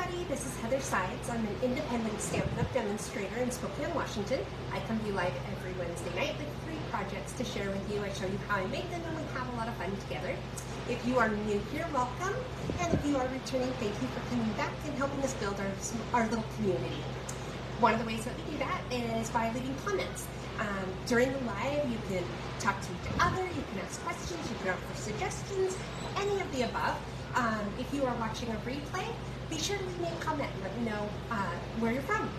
everybody, this is Heather Sides. I'm an independent Stampin' Up! Demonstrator in Spokane, Washington. I come to you live every Wednesday night with 3 projects to share with you. I show you how I make them and we have a lot of fun together. If you are new here, welcome. And if you are returning, thank you for coming back and helping us build our little community. One of the ways that we do that is by leaving comments. During the live, you can talk to each other, you can ask questions, you can offer suggestions, any of the above. If you are watching a replay, be sure to leave me a comment and let me know where you're from.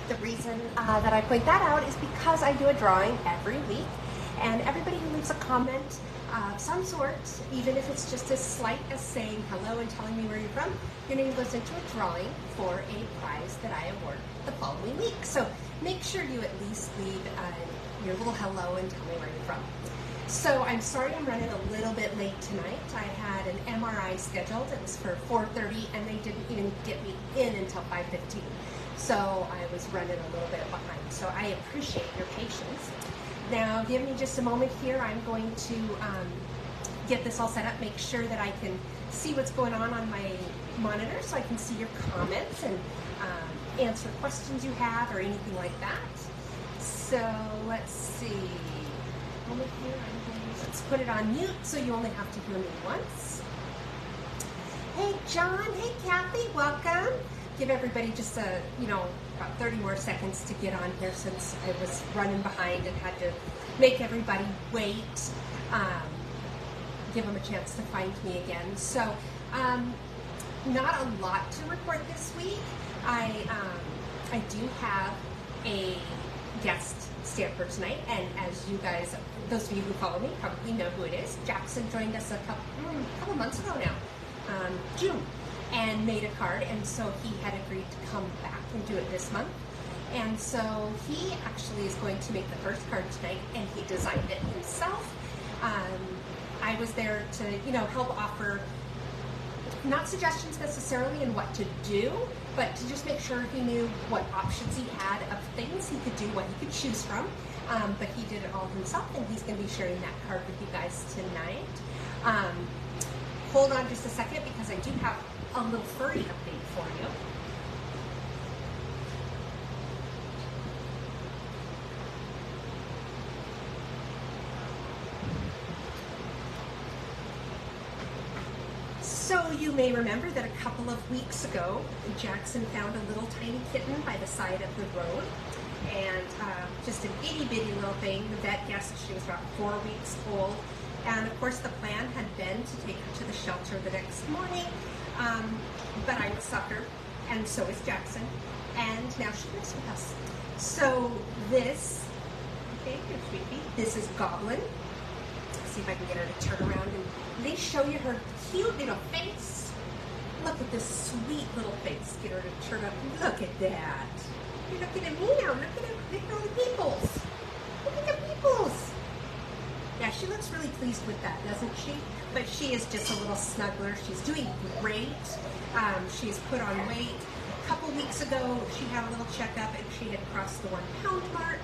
The reason that I point that out is because I do a drawing every week, and everybody who leaves a comment of some sort, even if it's just as slight as saying hello and telling me where you're from, your name goes into a drawing for a prize that I award the following week. So make sure you at least leave your little hello and tell me where you're from. So I'm sorry I'm running a little bit late tonight. I had an MRI scheduled. It was for 4:30 and they didn't even get me in until 5:15. So I was running a little bit behind. So I appreciate your patience. Now give me just a moment here. I'm going to get this all set up, make sure that I can see what's going on my monitor so I can see your comments and answer questions you have or anything like that. So let's see. Let's put it on mute so you only have to hear me once. Hey John, hey Kathy, welcome. Give everybody just about 30 more seconds to get on here since I was running behind and had to make everybody wait. Give them a chance to find me again. So not a lot to report this week. I do have a guest stamper tonight, and as you guys, those of you who follow me probably know who it is. Jackson joined us a couple months ago now, June, and made a card, and so he had agreed to come back and do it this month. And so he actually is going to make the first card tonight, and he designed it himself. I was there to, help offer not suggestions necessarily in what to do, but to just make sure he knew what options he had of things he could do, what he could choose from. But he did it all himself, and he's going to be sharing that card with you guys tonight. Hold on just a second because I do have a little furry update for you. So you may remember that a couple of weeks ago, Jackson found a little tiny kitten by the side of the road, and just an itty bitty little thing. The vet guessed she was about 4 weeks old, and of course the plan had been to take her to the shelter the next morning, but I'm a sucker, and so is Jackson, and now she lives with us. So this, okay, here, sweetie, this is Goblin. Let's see if I can get her to turn around and at least show you her cute little face. Look at this sweet little face. Get her to turn up. Look at that. You're looking at me now. Look at all the peoples. Look at the peoples. Yeah, she looks really pleased with that, doesn't she? But she is just a little snuggler. She's doing great. She's put on weight. A couple weeks ago, she had a little checkup and she had crossed the 1 pound mark.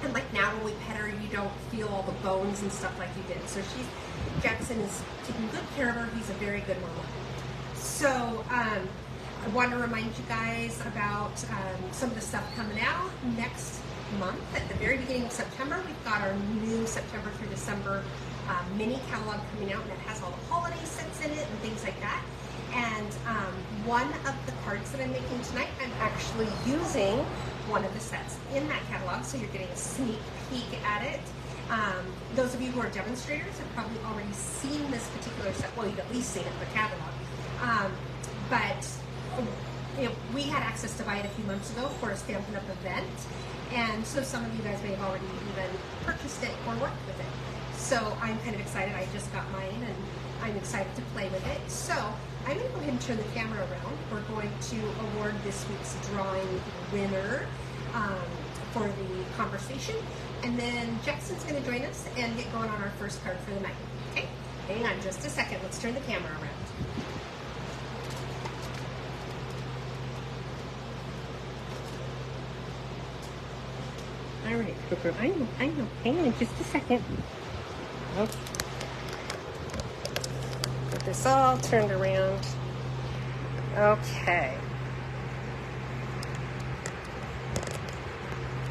And like now when we pet her, you don't feel all the bones and stuff like you did. So Jackson is taking good care of her. He's a very good mama. So I want to remind you guys about some of the stuff coming out next month. At the very beginning of September, we've got our new September through December mini catalog coming out, and it has all the holiday sets in it and things like that. And one of the cards that I'm making tonight, I'm actually using one of the sets in that catalog, so you're getting a sneak peek at it. Those of you who are demonstrators have probably already seen this particular set. Well, you've at least seen it in the catalog. But we had access to buy it a few months ago for a Stampin' Up! Event, and so some of you guys may have already even purchased it or worked with it. So I'm kind of excited. I just got mine, and I'm excited to play with it. So I'm going to go ahead and turn the camera around. We're going to award this week's drawing winner for the conversation. And then Jackson's going to join us and get going on our first card for the night. Okay? Hang on just a second. Let's turn the camera around. All right, Cooper. I know. Hang on just a second. Okay. Get this all turned around. Okay.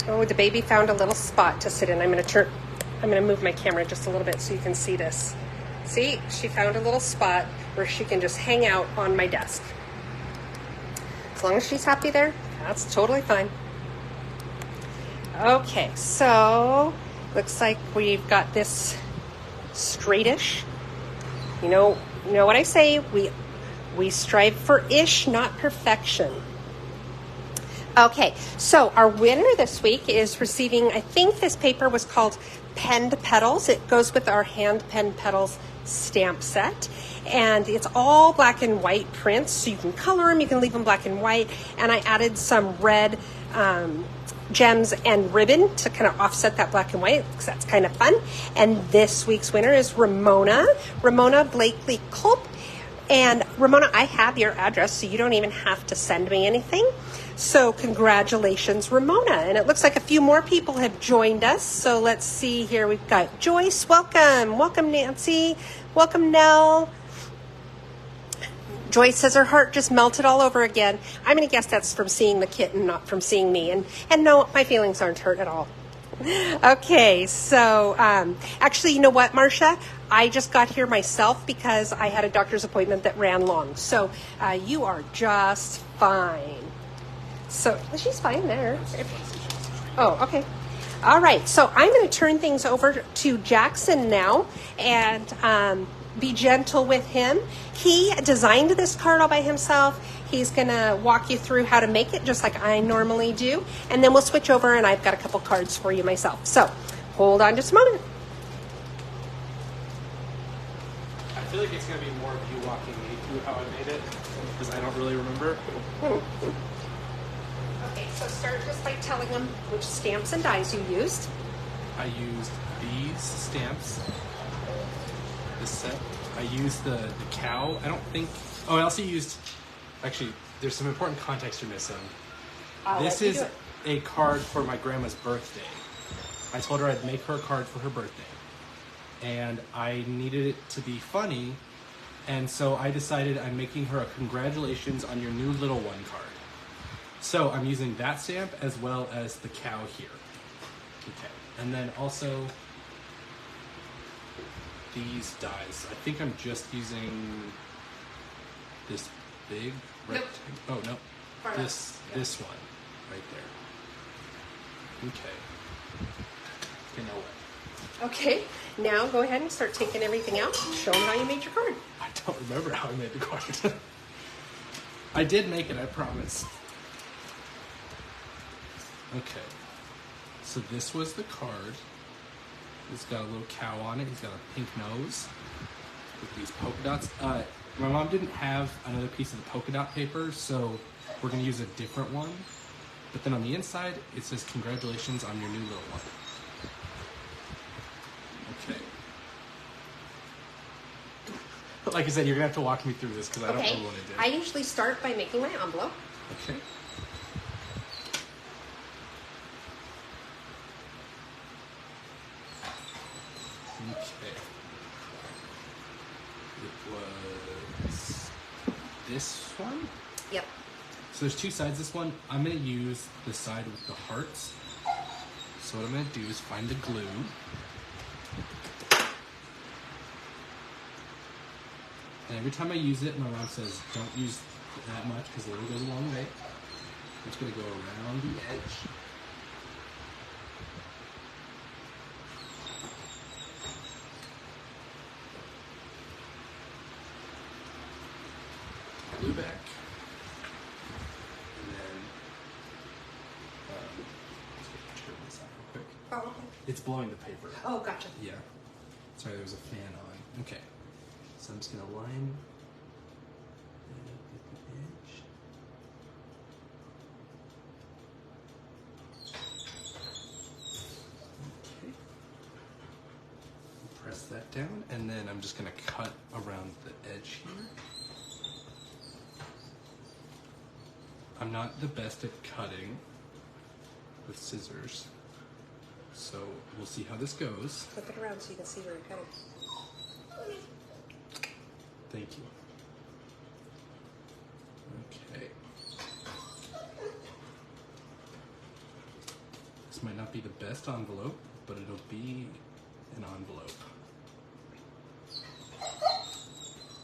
Oh, the baby found a little spot to sit in. I'm going to move my camera just a little bit so you can see this. See, she found a little spot where she can just hang out on my desk. As long as she's happy there, that's totally fine. Okay, so looks like we've got this straightish. You know what I say? We strive for ish, not perfection. Okay, so our winner this week is receiving, I think this paper was called Penned Petals. It goes with our hand penned petals stamp set. And it's all black and white prints, so you can color them, you can leave them black and white. And I added some red gems and ribbon to kind of offset that black and white, because that's kind of fun. And this week's winner is Ramona Blakely Culp. And Ramona, I have your address, so you don't even have to send me anything. So congratulations, Ramona. And it looks like a few more people have joined us. So let's see here. We've got Joyce. Welcome. Welcome, Nancy. Welcome, Nell. Joyce says her heart just melted all over again. I'm going to guess that's from seeing the kitten, not from seeing me. And no, my feelings aren't hurt at all. Okay, so actually, you know what, Marcia? I just got here myself because I had a doctor's appointment that ran long. So you are just fine. So she's fine there. Oh, okay. All right, so I'm going to turn things over to Jackson now and be gentle with him. He designed this card all by himself. He's going to walk you through how to make it just like I normally do. And then we'll switch over and I've got a couple cards for you myself. So hold on just a moment. I feel like it's going to be more of you walking me through how I made it because I don't really remember. Okay, so start just by telling them which stamps and dies you used. I used these stamps. This set. I used the cow. I don't think... Oh, I also used... Actually, there's some important context you're missing. This is a card for my grandma's birthday. I told her I'd make her a card for her birthday. And I needed it to be funny. And so I decided I'm making her a congratulations on your new little one card. So I'm using that stamp as well as the cow here. Okay. And then also these dies. I think I'm just using this big rectangle. Oh no, this one right there. Okay. Okay, now what? Okay, now go ahead and start taking everything out. Show them how you made your card. I don't remember how I made the card. I did make it, I promise. Okay. So this was the card. It's got a little cow on it. He's got a pink nose with these polka dots. My mom didn't have another piece of the polka dot paper, so we're going to use a different one. But then on the inside, it says, congratulations on your new little one. Okay. Like I said, you're going to have to walk me through this because I don't know what I did. I usually start by making my envelope. Okay. Okay. It was this one? Yep. So there's two sides. This one, I'm going to use the side with the hearts. So what I'm going to do is find the glue. And every time I use it, my mom says, don't use that much because a little goes a long way. I'm just going to go around the edge. Glue back. And then, let's turn this off real quick. Oh, okay. It's blowing the paper. Oh, gotcha. Yeah. Sorry, there was a fan on. Okay. So I'm just going to line the edge. Okay. Press that down, and then I'm just going to cut around the edge here. I'm not the best at cutting with scissors, so we'll see how this goes. Flip it around so you can see where you're cutting. Thank you. This might not be the best envelope, but it'll be an envelope.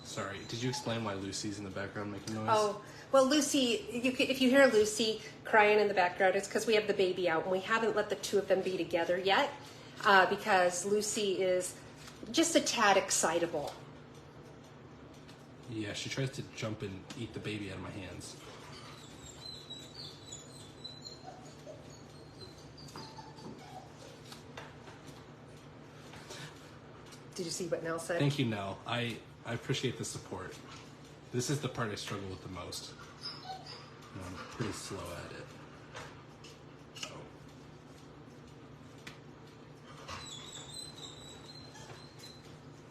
Sorry, did you explain why Lucy's in the background making noise? Oh, well, Lucy, if you hear Lucy crying in the background, it's because we have the baby out, and we haven't let the two of them be together yet, because Lucy is just a tad excitable. Yeah, she tries to jump and eat the baby out of my hands. Did you see what Nell said? Thank you, Nell. I appreciate the support. This is the part I struggle with the most. And I'm pretty slow at it. So.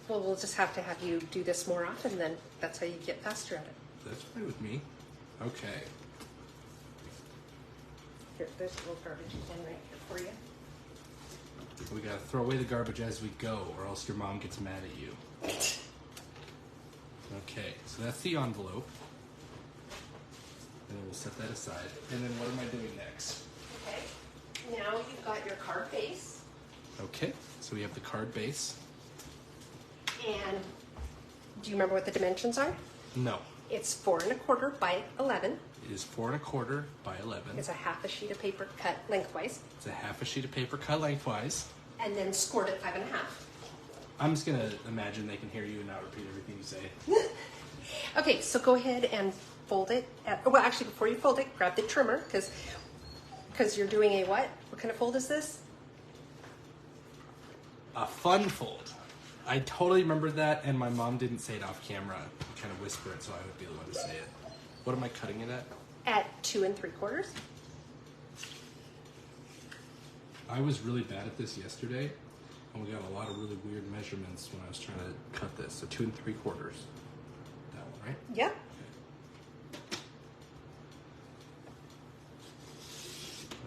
Well, we'll just have to have you do this more often, then. That's how you get faster at it. That's fine with me. Okay. Here, there's a little garbage bin right here for you. We gotta throw away the garbage as we go, or else your mom gets mad at you. Okay, so that's the envelope. And then we'll set that aside. And then what am I doing next? Okay. Now you've got your card base. Okay, so we have the card base. And do you remember what the dimensions are? No, It's 4 1/4 by 11. it is 4 1/4 by 11. It's a half a sheet of paper cut lengthwise, It's a half a sheet of paper cut lengthwise. and then scored at 5 1/2. I'm just gonna imagine they can hear you and not repeat everything you say. Okay, so go ahead and fold it. Well, actually, before you fold it, grab the trimmer because you're doing a what? What kind of fold is this? A fun fold. I totally remembered that, and my mom didn't say it off camera. Kind of whisper it so I would be the one to say it. What am I cutting it at? At 2 3/4. I was really bad at this yesterday, and we got a lot of really weird measurements when I was trying to cut this. So 2 3/4. That one, right? Yep.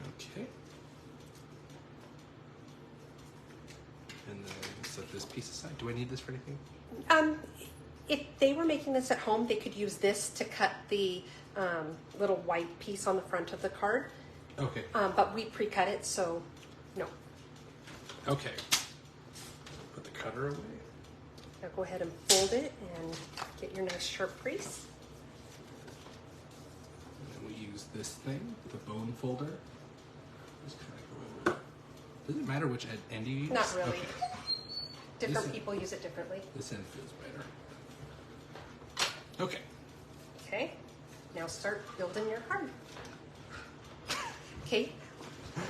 Okay. And then set this piece aside. Do I need this for anything? If they were making this at home, they could use this to cut the little white piece on the front of the card. Okay. But we pre-cut it, so no. Okay. Put the cutter away. Now go ahead and fold it and get your nice sharp crease. And then we use this thing, the bone folder. Just kind of go over. Does it matter which end you use? Not really. Okay. Different This- people use it differently. This end feels better. Okay. Okay, now start building your card. Okay,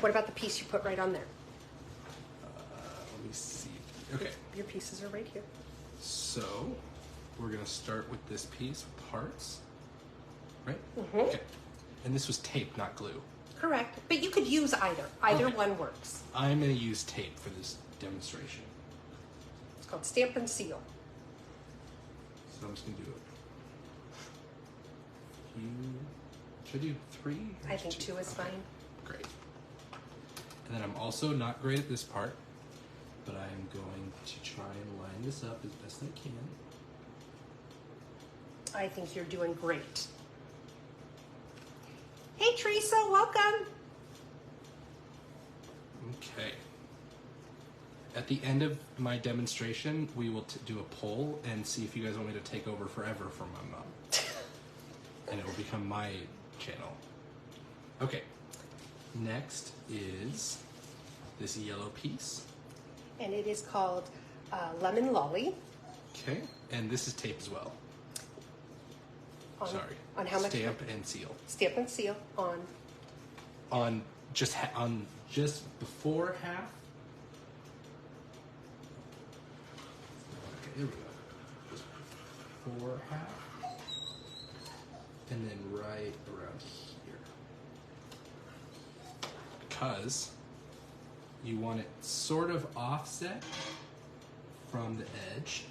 what about the piece you put right on there? Let me see. Okay. Your pieces are right here. So we're gonna start with this piece with hearts, right? Mm-hmm. Okay. And this was tape, not glue. Correct, but you could use either. Either Okay. one works. I'm gonna use tape for this demonstration. It's called stamp and seal. So I'm just gonna do it. Should I do 3? I think 2 is Okay. fine. Great. And then I'm also not great at this part, but I'm going to try and line this up as best I can. I think you're doing great. Hey Teresa, welcome. Okay. At the end of my demonstration, we will do a poll and see if you guys want me to take over forever from my mom. And it will become my channel. Okay. Next is this yellow piece. And it is called Lemon Lolly. Okay. And this is tape as well. Sorry. On how much? Stamp and seal. Stamp and seal on. On just before half. Okay, here we go. Just before half. And then right around here. Because you want it sort of offset from the edge.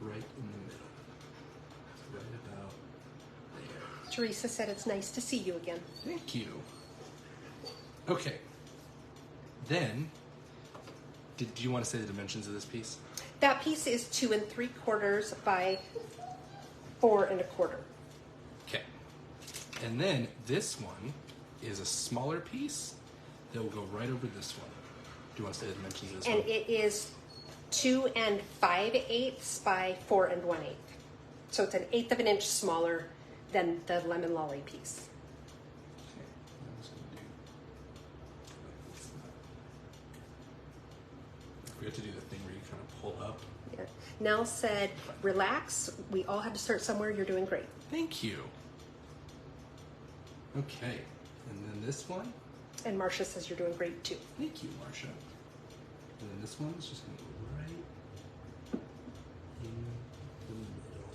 Right in the middle. Right about there. Teresa said it's nice to see you again. Thank you. Okay. Then, do you want to say the dimensions of this piece? That piece is 2 3/4 by 4 1/4. Okay. And then this one is a smaller piece that will go right over this one. Do you want to say the dimensions of this And one? it is 2 5/8 by 4 1/8. So it's 1/8 of an inch smaller than the lemon lolly piece. Okay, I'm just gonna do like this. We have to do the thing where you kind of pull up. Yeah. Nell said, relax. We all had to start somewhere. You're doing great. Thank you. Okay, and then this one. And Marcia says you're doing great too. Thank you, Marcia. And then this one's just gonna go right in the middle.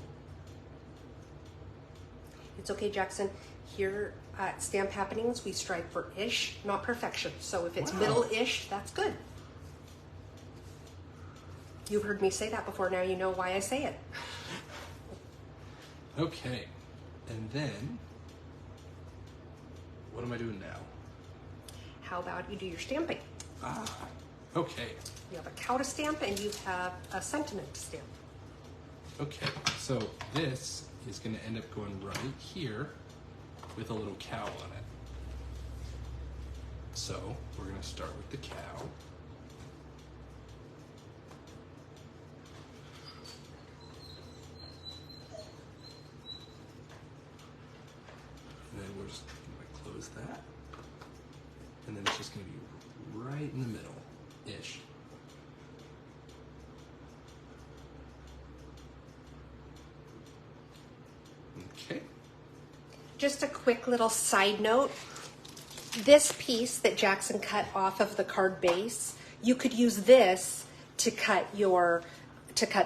It's okay, Jackson. Here at Stamp Happenings, we strive for ish, not perfection. So if it's Wow. middle-ish, that's good. You've heard me say that before. Now you know why I say it. Okay, and then what am I doing now? How about you do your stamping? Okay. You have a cow to stamp and you have a sentiment to stamp. Okay, so this is going to end up going right here with a little cow on it. So we're going to start with the cow. And then we're just going to close that. And then it's just going to be right in the middle-ish. Okay. Just a quick little side note. This piece that Jackson cut off of the card base, you could use this to cut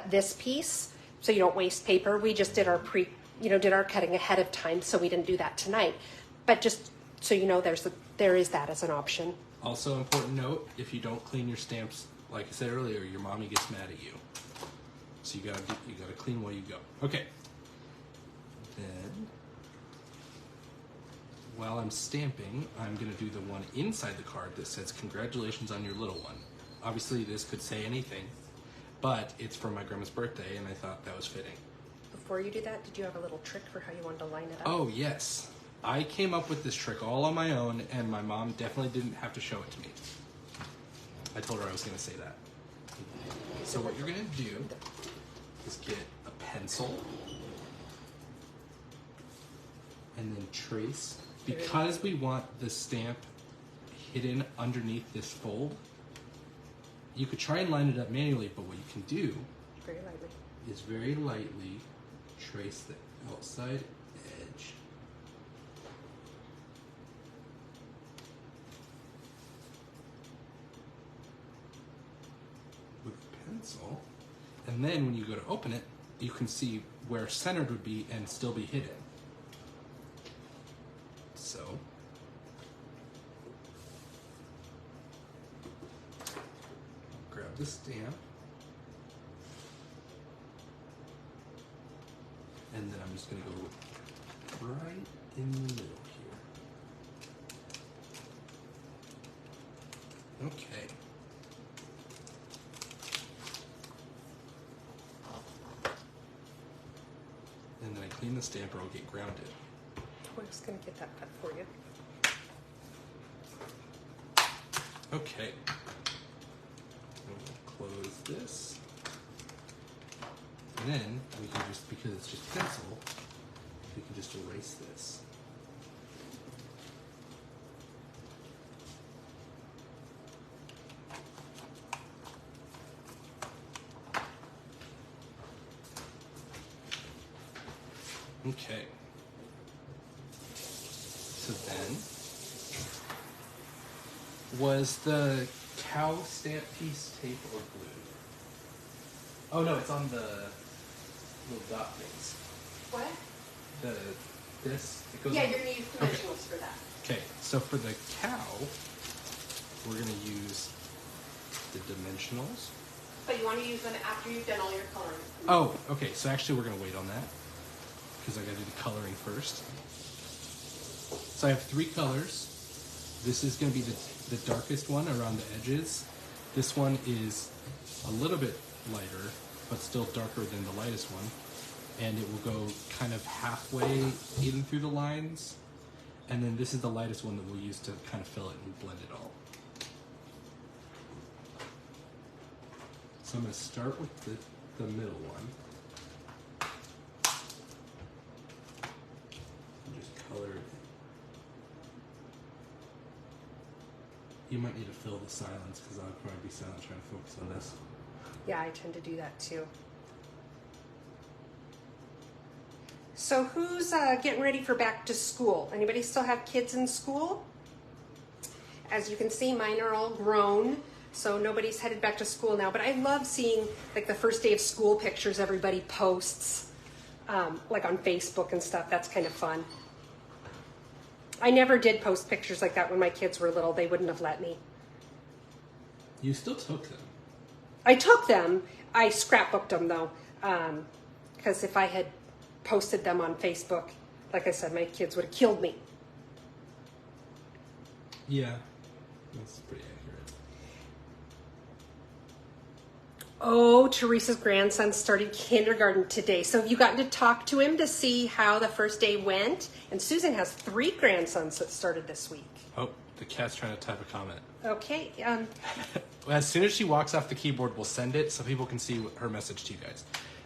this piece so you don't waste paper. We just did our did our cutting ahead of time, so we didn't do that tonight. But just so you know, there is that as an option. Also, important note: if you don't clean your stamps, like I said earlier, your mommy gets mad at you. So you gotta clean while you go. Okay. Then, while I'm stamping, I'm gonna do the one inside the card that says "Congratulations on your little one." Obviously, this could say anything, but it's for my grandma's birthday, and I thought that was fitting. Before you do that, did you have a little trick for how you wanted to line it up? Oh yes, I came up with this trick all on my own, and my mom definitely didn't have to show it to me. I told her I was going to say that. So what you're going to do is get a pencil and then trace. Because we want the stamp hidden underneath this fold, you could try and line it up manually, but what you can do Very lightly. is very lightly trace the outside edge. With a pencil, and then when you go to open it, you can see where centered would be and still be hidden. So grab the stamp, and then I'm just going to go right in the middle here. Okay. And then I clean the stamp or it'll get grounded. We're just going to get that cut for you. Okay. And we'll close this. And then we can just, because it's just pencil, we can just erase this. Okay. So then, was the cow stamp piece tape or glue? Oh no, it's on the little dot things. What? This, it goes Yeah, on. you're going to use dimensionals for that. Okay, so for the cow, we're going to use the dimensionals. But you want to use them after you've done all your coloring. Oh, okay, so actually we're going to wait on that because I got to do the coloring first. So I have 3 colors. This is going to be the darkest one around the edges. This one is a little bit lighter, but still darker than the lightest one. And it will go kind of halfway in through the lines And then this is the lightest one that we'll use to kind of fill it and blend it all. So I'm going to start with the middle one. And just color it. You might need to fill the silence because I'll probably be silent trying to focus on this. Yeah, I tend to do that too. So who's getting ready for back to school? Anybody still have kids in school? As you can see, mine are all grown, so nobody's headed back to school now. But I love seeing like the first day of school pictures everybody posts, like on Facebook and stuff. That's kind of fun. I never did post pictures like that when my kids were little. They wouldn't have let me. You still took them. I took them. I scrapbooked them though, because if I had posted them on Facebook, like I said, my kids would have killed me. Yeah, that's pretty accurate. Oh, Teresa's grandson started kindergarten today. So have you gotten to talk to him to see how the first day went? And Susan has 3 grandsons that started this week. Oh, the cat's trying to type a comment. Okay. As soon as she walks off the keyboard, we'll send it so people can see her message to you guys.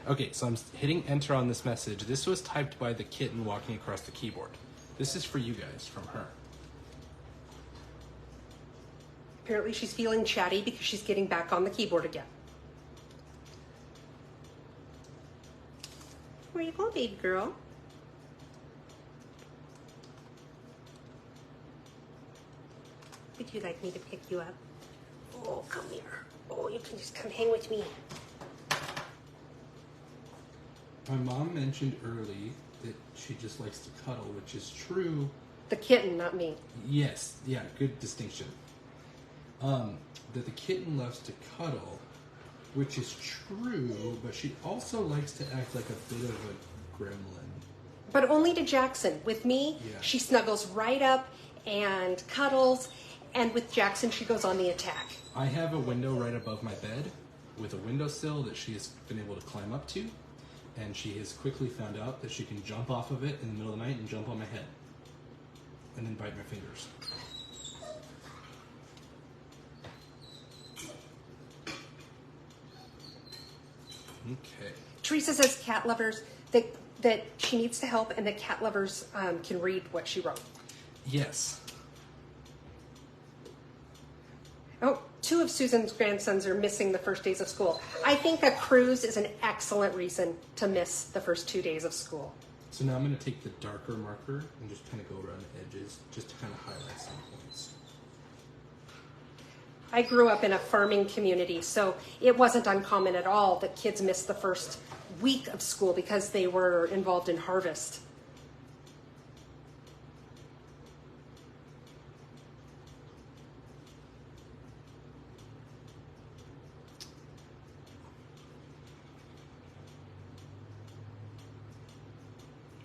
Okay, so I'm hitting enter on this message. This was typed by the kitten walking across the keyboard. This is for you guys from her. Apparently she's feeling chatty because she's getting back on the keyboard again. Where you going, baby girl? Would you like me to pick you up? Oh, come here. Oh, you can just come hang with me. My mom mentioned early that she just likes to cuddle, which is true. The kitten, not me. Yes, yeah, good distinction. That the kitten loves to cuddle, which is true, but she also likes to act like a bit of a gremlin. But only to Jackson. With me, Yeah. she snuggles right up and cuddles, and with Jackson, she goes on the attack. I have a window right above my bed with a windowsill that she has been able to climb up to, and she has quickly found out that she can jump off of it in the middle of the night and jump on my head, and then bite my fingers. Okay. Teresa says cat lovers, that she needs to help, and that cat lovers can read what she wrote. Yes. Oh, 2 of Susan's grandsons are missing the first days of school. I think a cruise is an excellent reason to miss the first 2 days of school. So now I'm going to take the darker marker and just kind of go around the edges just to kind of highlight some points. I grew up in a farming community, so it wasn't uncommon at all that kids missed the first week of school because they were involved in harvest.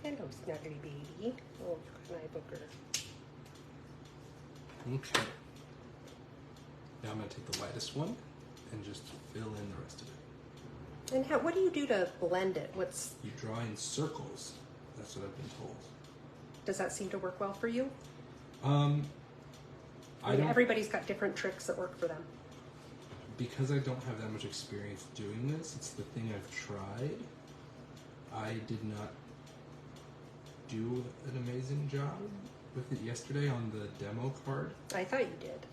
Hello, snuggly baby. Oh, can I book her? Okay. Now I'm going to take the lightest one and just fill in the rest of it. And what do you do to blend it? You draw in circles. That's what I've been told. Does that seem to work well for you? Everybody's got different tricks that work for them. Because I don't have that much experience doing this, it's the thing I've tried. I did not do an amazing job with it yesterday on the demo card. I thought you did.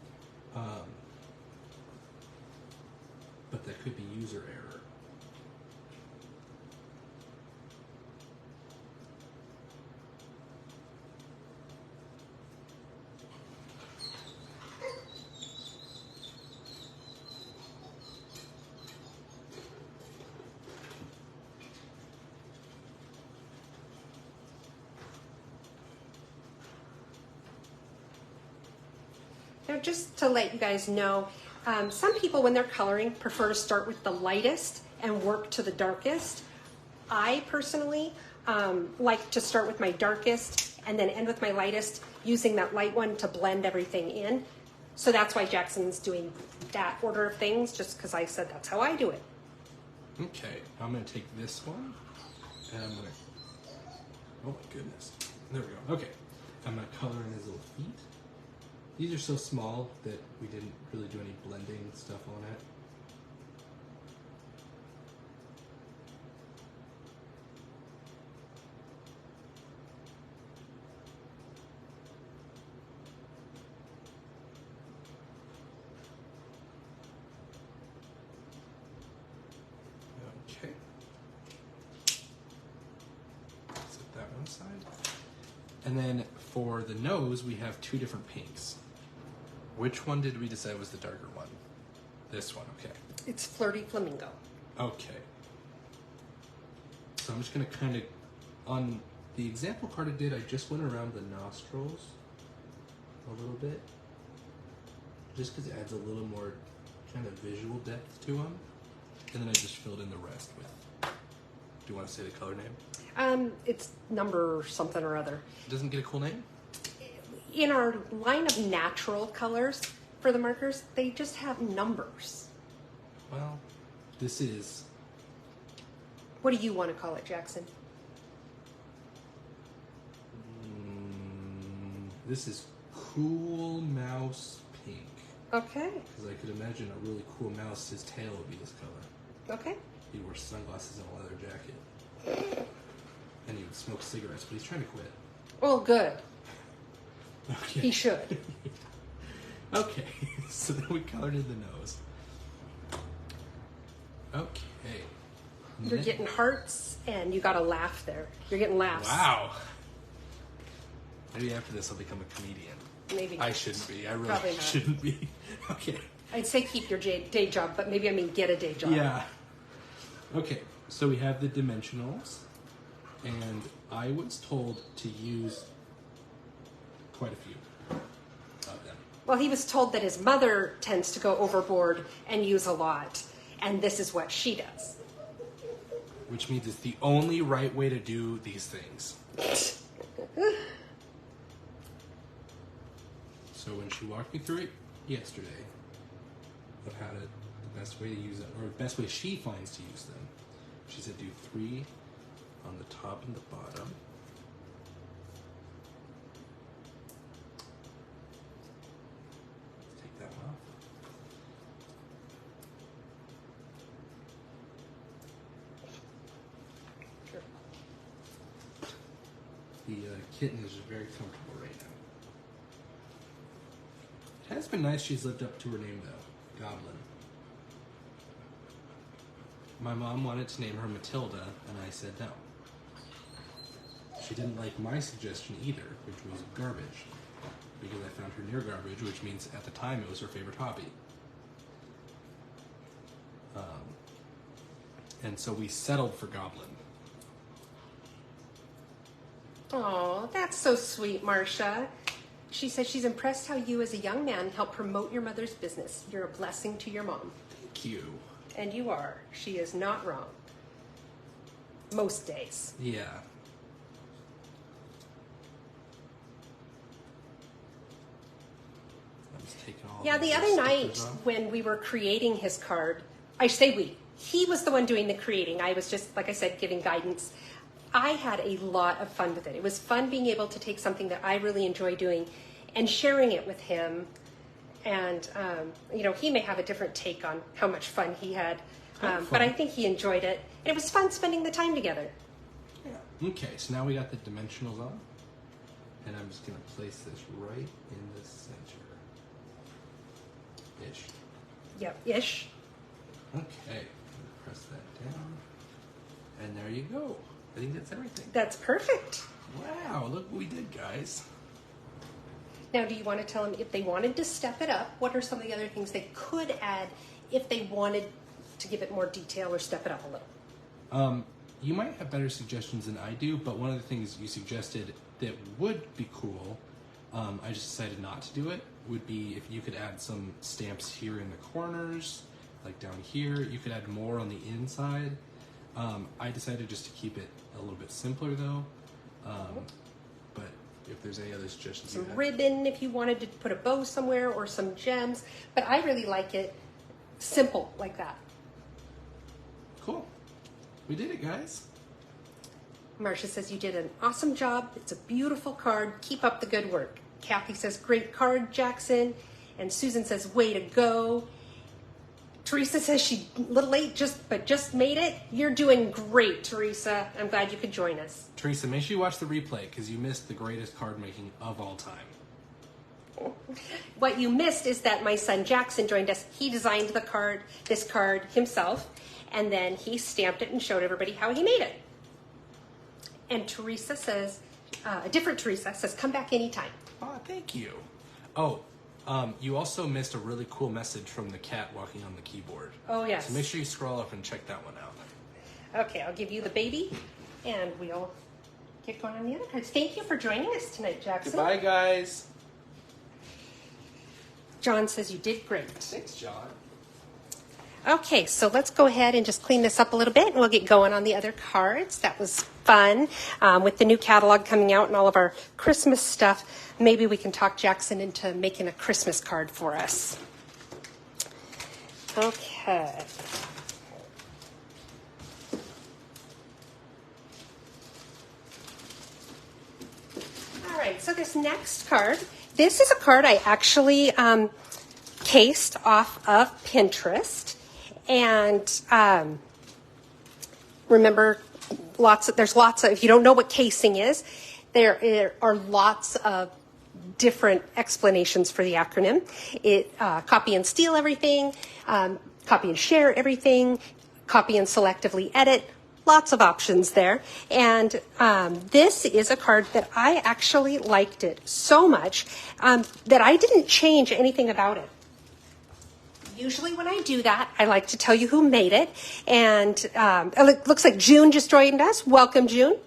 But that could be user error. Now, just to let you guys know, some people, when they're coloring, prefer to start with the lightest and work to the darkest. I personally like to start with my darkest and then end with my lightest, using that light one to blend everything in. So that's why Jackson's doing that order of things, just because I said that's how I do it. Okay, I'm going to take this one, and I'm going to... Oh my goodness. There we go. Okay. I'm not coloring his little feet. These are so small that we didn't really do any blending stuff on it. Okay. Set that one aside. And then for the nose, we have two different pinks. Which one did we decide was the darker one? This one, okay. It's Flirty Flamingo. Okay. So I'm just gonna kind of, on the example card I did, I just went around the nostrils a little bit. Just because it adds a little more kind of visual depth to them. And then I just filled in the rest with, do you want to say the color name? It's number something or other. It doesn't get a cool name? In our line of natural colors for the markers, they just have numbers. Well, this is... What do you want to call it, Jackson? This is Cool Mouse Pink. Okay. Because I could imagine a really cool mouse, his tail would be this color. Okay. He wears sunglasses and a leather jacket. And he would smoke cigarettes, but he's trying to quit. Well, good. Okay. He should. Okay, so then we colored in the nose. Okay. You're getting hearts, and you got a laugh there. You're getting laughs. Wow. Maybe after this I'll become a comedian. Maybe. I shouldn't be. I really Probably not. shouldn't be. Okay. I'd say keep your day job, but maybe I mean get a day job. Yeah. Okay, so we have the dimensionals, and I was told to use quite a few of them. Well, he was told that his mother tends to go overboard and use a lot, and this is what she does. Which means it's the only right way to do these things. So when she walked me through it yesterday, of how to, the best way to use it, or the best way she finds to use them, she said do 3 on the top and the bottom. Let's take that one off. Sure. The kitten is very comfortable right now. It has been nice she's lived up to her name though, Goblin. My mom wanted to name her Matilda, and I said no. She didn't like my suggestion either, which was garbage, because I found her near garbage, which means at the time it was her favorite hobby. And so we settled for Goblin. Oh, that's so sweet, Marcia. She says she's impressed how you as a young man help promote your mother's business. You're a blessing to your mom. Thank you. And you are. She is not wrong. Most days. Yeah. I'm just taking all Yeah, these the other stickers night off. when we were creating his card, I say we. He was the one doing the creating. I was just, like I said, giving guidance. I had a lot of fun with it. It was fun being able to take something that I really enjoy doing and sharing it with him. And, you know, he may have a different take on how much fun he had. But I think he enjoyed it. And it was fun spending the time together. Yeah. Okay, so now we got the dimensionals on. And I'm just going to place this right in the center. Ish. Yep, ish. Okay. Press that down. And there you go. I think that's everything. That's perfect. Wow, look what we did, guys. Now, do you want to tell them if they wanted to step it up, what are some of the other things they could add if they wanted to give it more detail or step it up a little? You might have better suggestions than I do, but one of the things you suggested that would be cool, I just decided not to do it, would be if you could add some stamps here in the corners, like down here. You could add more on the inside. I decided just to keep it a little bit simpler though. But if there's any other suggestions you Some have. ribbon if you wanted to put a bow somewhere or some gems. But I really like it simple like that. Cool. We did it, guys. Marcia says you did an awesome job. It's a beautiful card. Keep up the good work. Kathy says great card, Jackson. And Susan says way to go. Teresa says she a little late, but just made it. You're doing great, Teresa. I'm glad you could join us. Teresa, make sure you watch the replay because you missed the greatest card making of all time. What you missed is that my son Jackson joined us. He designed this card himself, and then he stamped it and showed everybody how he made it. And Teresa says, a different Teresa says, come back anytime. Oh, thank you. Oh, you also missed a really cool message from the cat walking on the keyboard. Oh, yes. So make sure you scroll up and check that one out. Okay, I'll give you the baby, and we'll get going on the other cards. Thank you for joining us tonight, Jackson. Goodbye, guys. John says you did great. Thanks, John. Okay, so let's go ahead and just clean this up a little bit, and we'll get going on the other cards. That was fun. With the new catalog coming out and all of our Christmas stuff, maybe we can talk Jackson into making a Christmas card for us. Okay. All right, so this next card, this is a card I actually cased off of Pinterest. And remember, there's lots of, if you don't know what casing is, there are lots of different explanations for the acronym. Copy and steal everything, copy and share everything, copy and selectively edit, lots of options there. And this is a card that I actually liked it so much that I didn't change anything about it. Usually when I do that, I like to tell you who made it. And it looks like June just joined us. Welcome, June.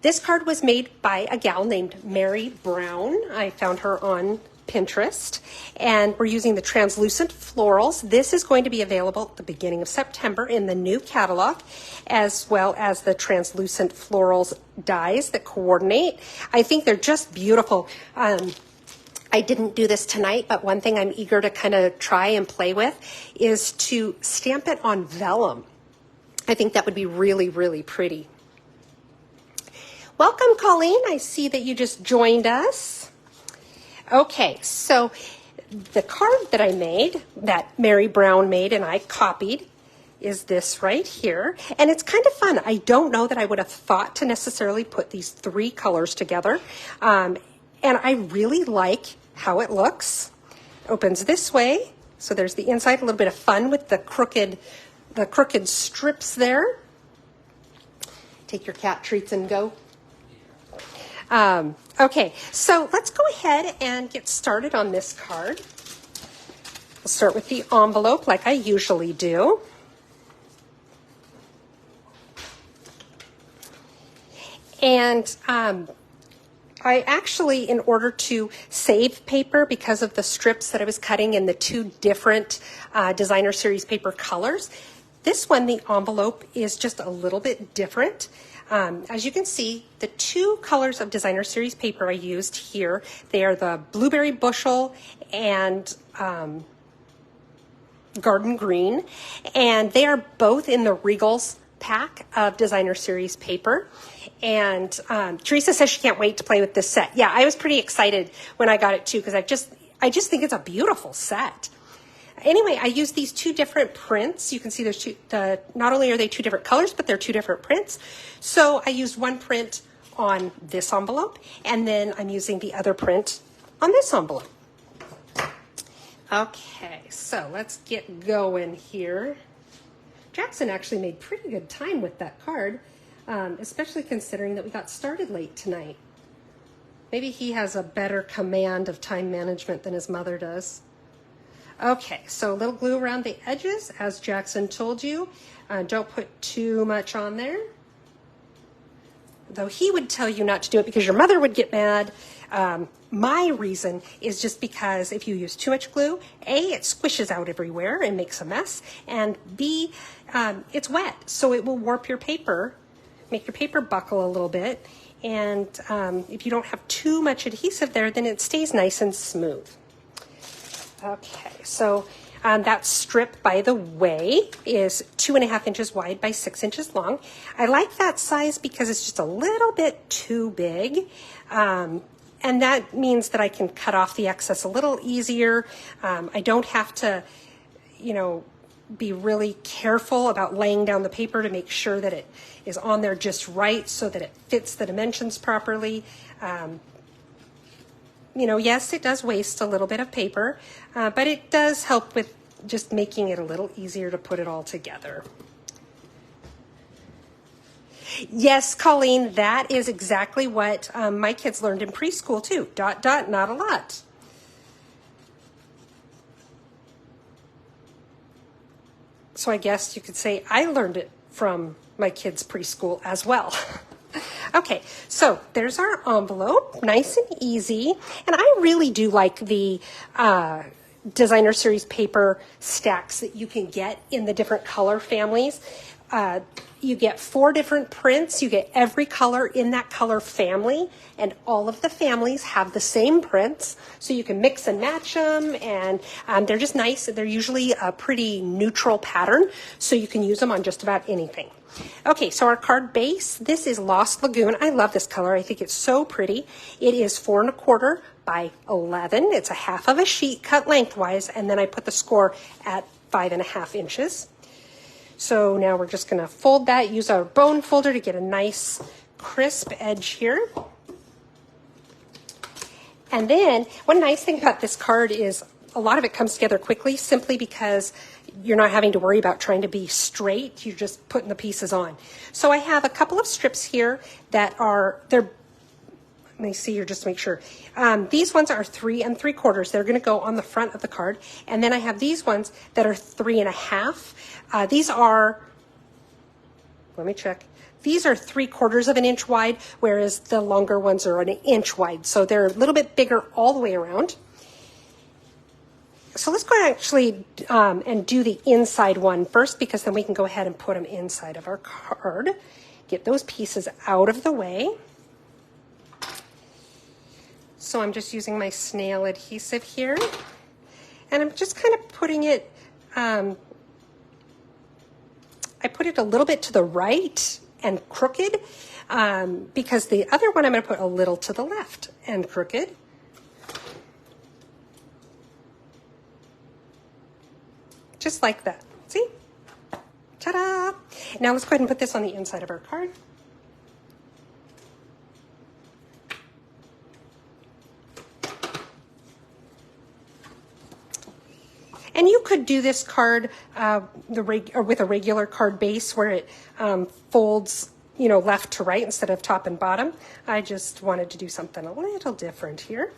This card was made by a gal named Mary Brown. I found her on Pinterest. And we're using the translucent florals. This is going to be available at the beginning of September in the new catalog, as well as the translucent florals dies that coordinate. I think they're just beautiful. I didn't do this tonight, but one thing I'm eager to kind of try and play with is to stamp it on vellum. I think that would be really, really pretty. Welcome, Colleen. I see that you just joined us. Okay, so the card that I made, that Mary Brown made and I copied, is this right here. And it's kind of fun. I don't know that I would have thought to necessarily put these three colors together. And I really like how it looks. It opens this way. So there's the inside, a little bit of fun with the crooked strips there. Take your cat treats and go. Okay, so let's go ahead and get started on this card. We'll start with the envelope like I usually do. And I actually, in order to save paper because of the strips that I was cutting in the two different designer series paper colors, this one, the envelope, is just a little bit different. As you can see, the two colors of designer series paper I used here, they are the blueberry bushel and garden green, and they are both in the Regals pack of designer series paper. And Teresa says she can't wait to play with this set. Yeah, I was pretty excited when I got it too, because I just think it's a beautiful set. Anyway, I used these two different prints. You can see there's not only are they two different colors, but they're two different prints. So I used one print on this envelope, and then I'm using the other print on this envelope. Okay, so let's get going here. Jackson actually made pretty good time with that card, especially considering that we got started late tonight. Maybe he has a better command of time management than his mother does. Okay, so a little glue around the edges, as Jackson told you. Don't put too much on there. Though he would tell you not to do it because your mother would get mad. My reason is just because if you use too much glue, A, it squishes out everywhere and makes a mess, and B, it's wet, so it will warp your paper, make your paper buckle a little bit, and if you don't have too much adhesive there, then it stays nice and smooth. Okay, so That strip, by the way, is 2.5 inches wide by 6 inches long. I like that size because it's just a little bit too big. And that means that I can cut off the excess a little easier. I don't have to, be really careful about laying down the paper to make sure that it is on there just right so that it fits the dimensions properly. Yes, it does waste a little bit of paper, but it does help with just making it a little easier to put it all together. Yes, Colleen, that is exactly what my kids learned in preschool too. ... not a lot. So I guess you could say I learned it from my kids' preschool as well. Okay, so there's our envelope, nice and easy. And I really do like the designer series paper stacks that you can get in the different color families. You get 4 different prints. You get every color in that color family, and all of the families have the same prints, so you can mix and match them, and they're just nice. They're usually a pretty neutral pattern, so you can use them on just about anything. Okay, so our card base, this is Lost Lagoon. I love this color. I think it's so pretty. It is 4 1/4 by 11. It's a half of a sheet cut lengthwise, and then I put the score at 5.5 inches. So now we're just going to fold that, use our bone folder to get a nice crisp edge here. And then one nice thing about this card is a lot of it comes together quickly simply because you're not having to worry about trying to be straight. You're just putting the pieces on. So I have a couple of strips here that let me see here just to make sure. These ones are 3 3/4. They're going to go on the front of the card. And then I have these ones that are 3 1/2. These are, let me check. These are 3/4 of an inch wide, whereas the longer ones are an inch wide. So they're a little bit bigger all the way around. So let's go actually and do the inside one first, because then we can go ahead and put them inside of our card. Get those pieces out of the way. So I'm just using my snail adhesive here, and I'm just kind of putting it, I put it a little bit to the right and crooked, because the other one I'm going to put a little to the left and crooked. Just like that. See? Ta-da! Now let's go ahead and put this on the inside of our card. And you could do this card with a regular card base where it folds, left to right instead of top and bottom. I just wanted to do something a little different here.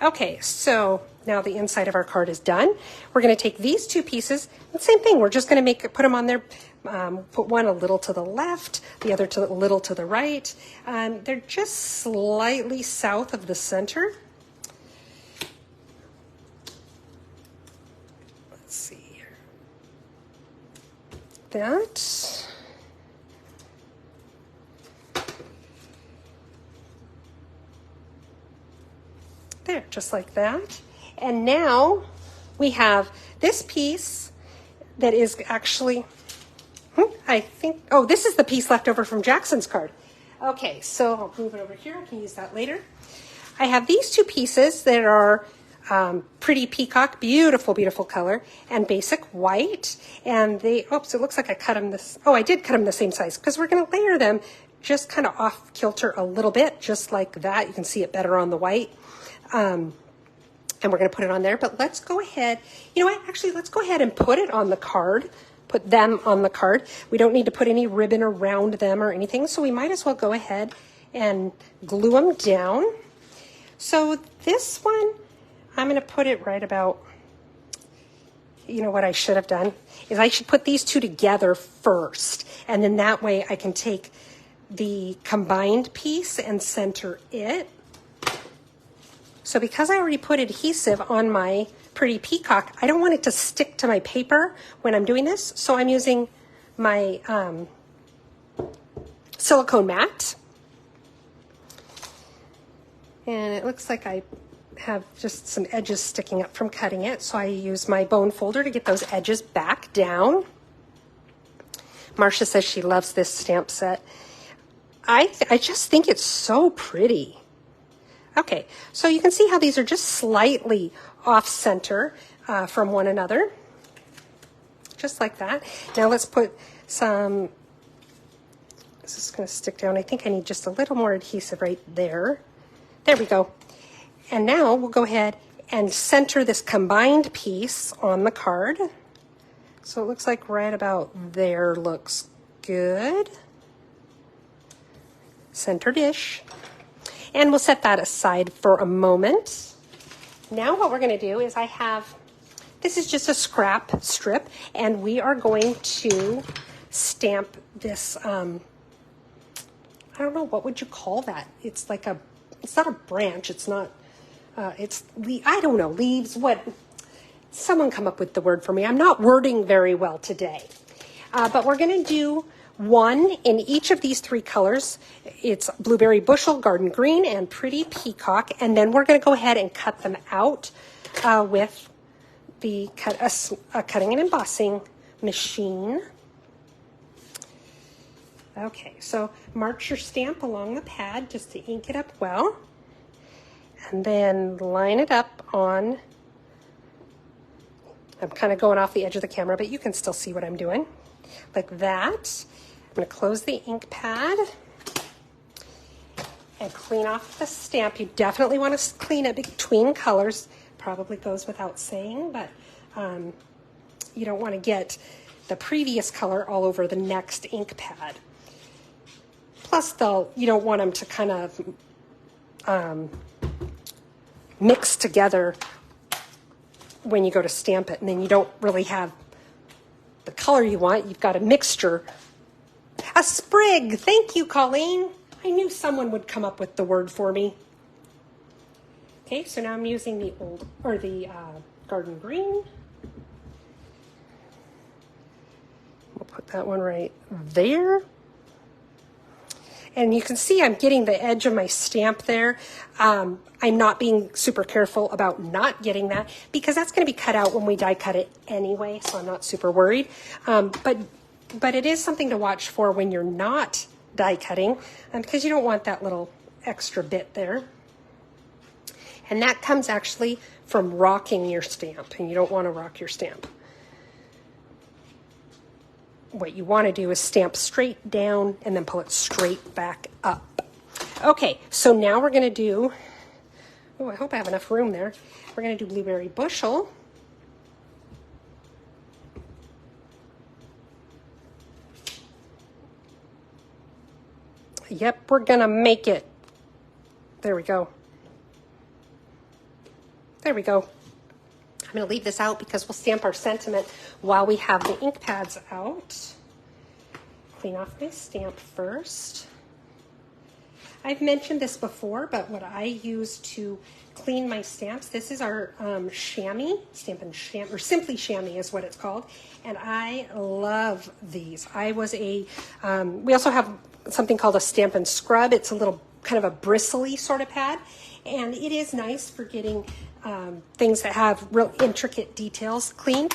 Okay, so now the inside of our card is done. We're going to take these 2 pieces, and same thing. We're just going to put them on there. Put one a little to the left, the other a little to the right. They're just slightly south of the center. That. There, just like that. And now we have this piece that is actually, this is the piece left over from Jackson's card. Okay, so I'll move it over here. I can use that later. I have these 2 pieces that are Pretty Peacock, beautiful, beautiful color, and Basic White. And it looks like I cut them I did cut them the same size, because we're going to layer them just kind of off kilter a little bit, just like that. You can see it better on the white. And we're going to put it on there, but let's go ahead. Let's go ahead and put it on the card, put them on the card. We don't need to put any ribbon around them or anything, so we might as well go ahead and glue them down. So this one, I'm going to put it right about, what I should have done is I should put these 2 together first, and then that way I can take the combined piece and center it. So because I already put adhesive on my Pretty Peacock, I don't want it to stick to my paper when I'm doing this, so I'm using my silicone mat. And it looks like I have just some edges sticking up from cutting it, so I use my bone folder to get those edges back down. Marcia says she loves this stamp set. I just think it's so pretty. Okay, so you can see how these are just slightly off center from one another, just like that. Now let's put some, this is going to stick down. I think I need just a little more adhesive right there. There we go. And now we'll go ahead and center this combined piece on the card. So it looks like right about there looks good. Centered-ish. And we'll set that aside for a moment. Now what we're going to do is this is just a scrap strip, and we are going to stamp this, I don't know, what would you call that? It's like it's not a branch, it's not, I don't know, leaves, what? Someone come up with the word for me. I'm not wording very well today. But we're going to do one in each of these three colors. It's Blueberry Bushel, Garden Green, and Pretty Peacock. And then we're going to go ahead and cut them out with the cutting and embossing machine. Okay, so march your stamp along the pad just to ink it up well. And then line it up on, I'm kind of going off the edge of the camera, but you can still see what I'm doing. Like that. I'm going to close the ink pad and clean off the stamp. You definitely want to clean it between colors. Probably goes without saying, but you don't want to get the previous color all over the next ink pad. Plus, you don't want them to kind of mix together when you go to stamp it, and then you don't really have the color you want. You've got a mixture. A sprig. Thank you, Colleen. I knew someone would come up with the word for me. Okay, so now I'm using the Garden Green. We'll put that one right there. And you can see I'm getting the edge of my stamp there. I'm not being super careful about not getting that because that's going to be cut out when we die cut it anyway, so I'm not super worried. But it is something to watch for when you're not die cutting because you don't want that little extra bit there. And that comes actually from rocking your stamp, and you don't want to rock your stamp. What you want to do is stamp straight down and then pull it straight back up. Okay, so now we're going to do, I hope I have enough room there. We're going to do Blueberry Bushel. Yep, we're going to make it. There we go. There we go. I'm going to leave this out because we'll stamp our sentiment while we have the ink pads out. Clean off my stamp first. I've mentioned this before, but what I use to clean my stamps, this is our chamois, Stampin' Chamois, or Simply Chamois is what it's called, and I love these. We also have something called a Stampin' Scrub. It's a little kind of a bristly sort of pad, and it is nice for getting things that have real intricate details cleaned.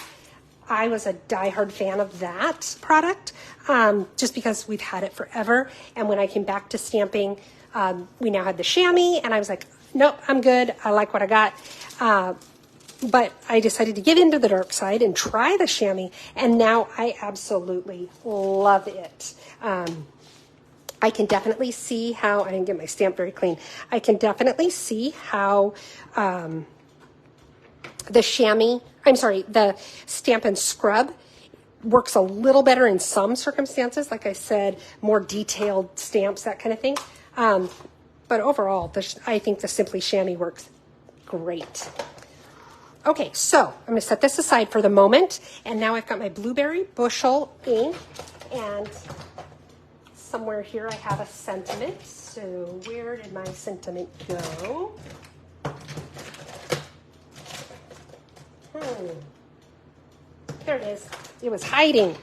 I was a diehard fan of that product just because we've had it forever. And when I came back to stamping, we now had the chamois, and I was like, nope, I'm good. I like what I got. But I decided to get into the dark side and try the chamois, and now I absolutely love it. I can definitely see how, I didn't get my stamp very clean. I can definitely see how the Stampin' Scrub works a little better in some circumstances. Like I said, more detailed stamps, that kind of thing. But overall, I think the Simply Chamois works great. Okay, so I'm going to set this aside for the moment. And now I've got my Blueberry Bushel ink. And somewhere here I have a sentiment. So where did my sentiment go? There it is. It was hiding.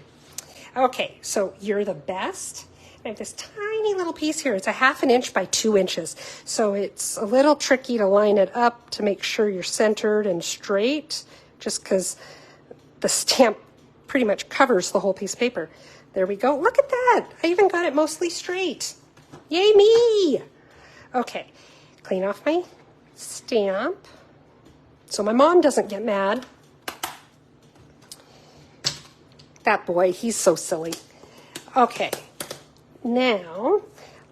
Okay, so you're the best. I have this tiny little piece here. It's a 1/2 inch by 2 inches. So it's a little tricky to line it up to make sure you're centered and straight, just because the stamp pretty much covers the whole piece of paper. There we go. Look at that. I even got it mostly straight. Yay me! Okay, clean off my stamp so my mom doesn't get mad. That boy, he's so silly. Okay, now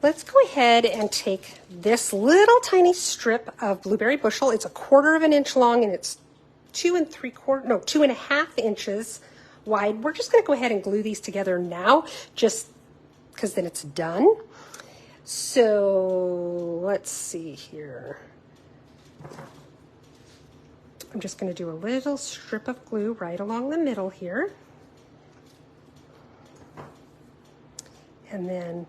let's go ahead and take this little tiny strip of blueberry bushel. It's a 1/4 inch long and it's 2.5 inches wide. We're just going to go ahead and glue these together now, just because then it's done. So let's see here. I'm just going to do a little strip of glue right along the middle here. And then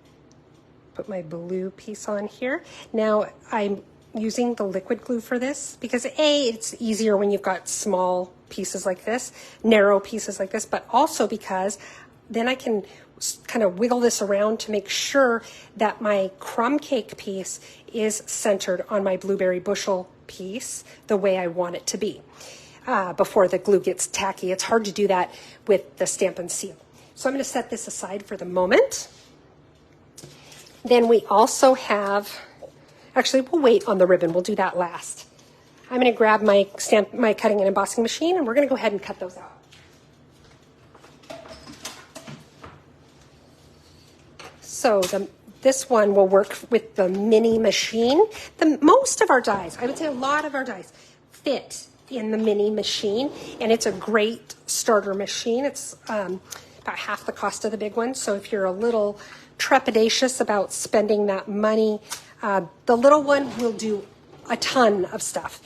put my blue piece on here. Now I'm using the liquid glue for this because it's easier when you've got small pieces like this, narrow pieces like this, but also because then I can kind of wiggle this around to make sure that my crumb cake piece is centered on my blueberry bushel piece the way I want it to be before the glue gets tacky. It's hard to do that with the Stamp and Seal. So I'm going to set this aside for the moment. Then we also have, actually we'll wait on the ribbon, we'll do that last. I'm going to grab my cutting and embossing machine and we're going to go ahead and cut those out. So this one will work with the mini machine. Most of our dies, I would say a lot of our dies, fit in the mini machine, and it's a great starter machine. It's about half the cost of the big one. So if you're a little trepidatious about spending that money, the little one will do a ton of stuff.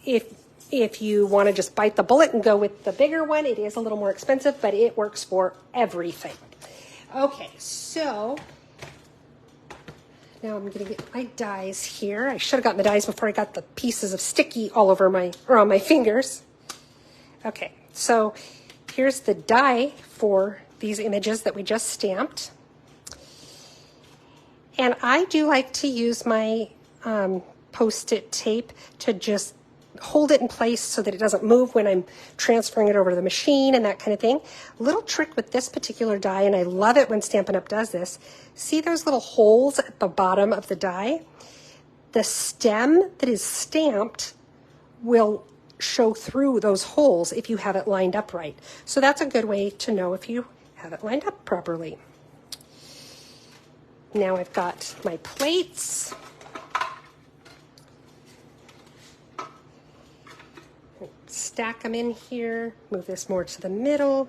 If you want to just bite the bullet and go with the bigger one, it is a little more expensive, but it works for everything. Okay, so now I'm going to get my dies here. I should have gotten the dies before I got the pieces of sticky all over on my fingers. Okay, so here's the die for these images that we just stamped. And I do like to use my Post-it tape to just hold it in place so that it doesn't move when I'm transferring it over to the machine and that kind of thing. Little trick with this particular die, and I love it when Stampin' Up! Does this. See those little holes at the bottom of the die? The stem that is stamped will show through those holes if you have it lined up right. So that's a good way to know if you have it lined up properly. Now I've got my plates. Stack them in here, move this more to the middle.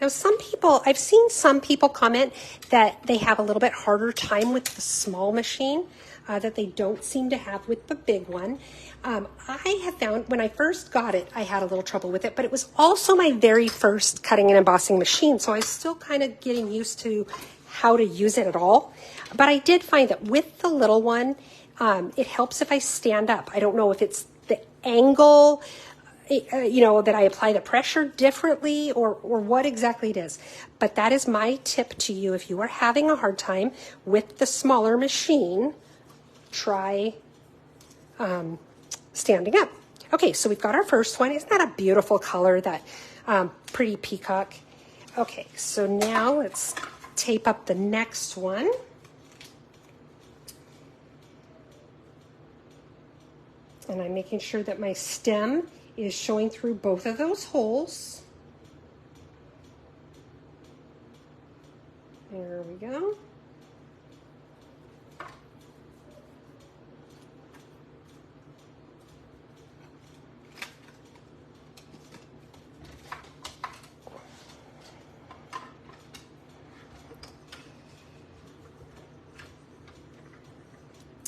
Now I've seen some people comment that they have a little bit harder time with the small machine that they don't seem to have with the big one. I have found when I first got it, I had a little trouble with it, but it was also my very first cutting and embossing machine, so I was still kind of getting used to how to use it at all. But I did find that with the little one, it helps if I stand up. I don't know if it's the angle, that I apply the pressure differently or what exactly it is. But that is my tip to you. If you are having a hard time with the smaller machine, try standing up. Okay, so we've got our first one. Isn't that a beautiful color, that pretty peacock? Okay, so now let's tape up the next one. And I'm making sure that my stem is showing through both of those holes. There we go.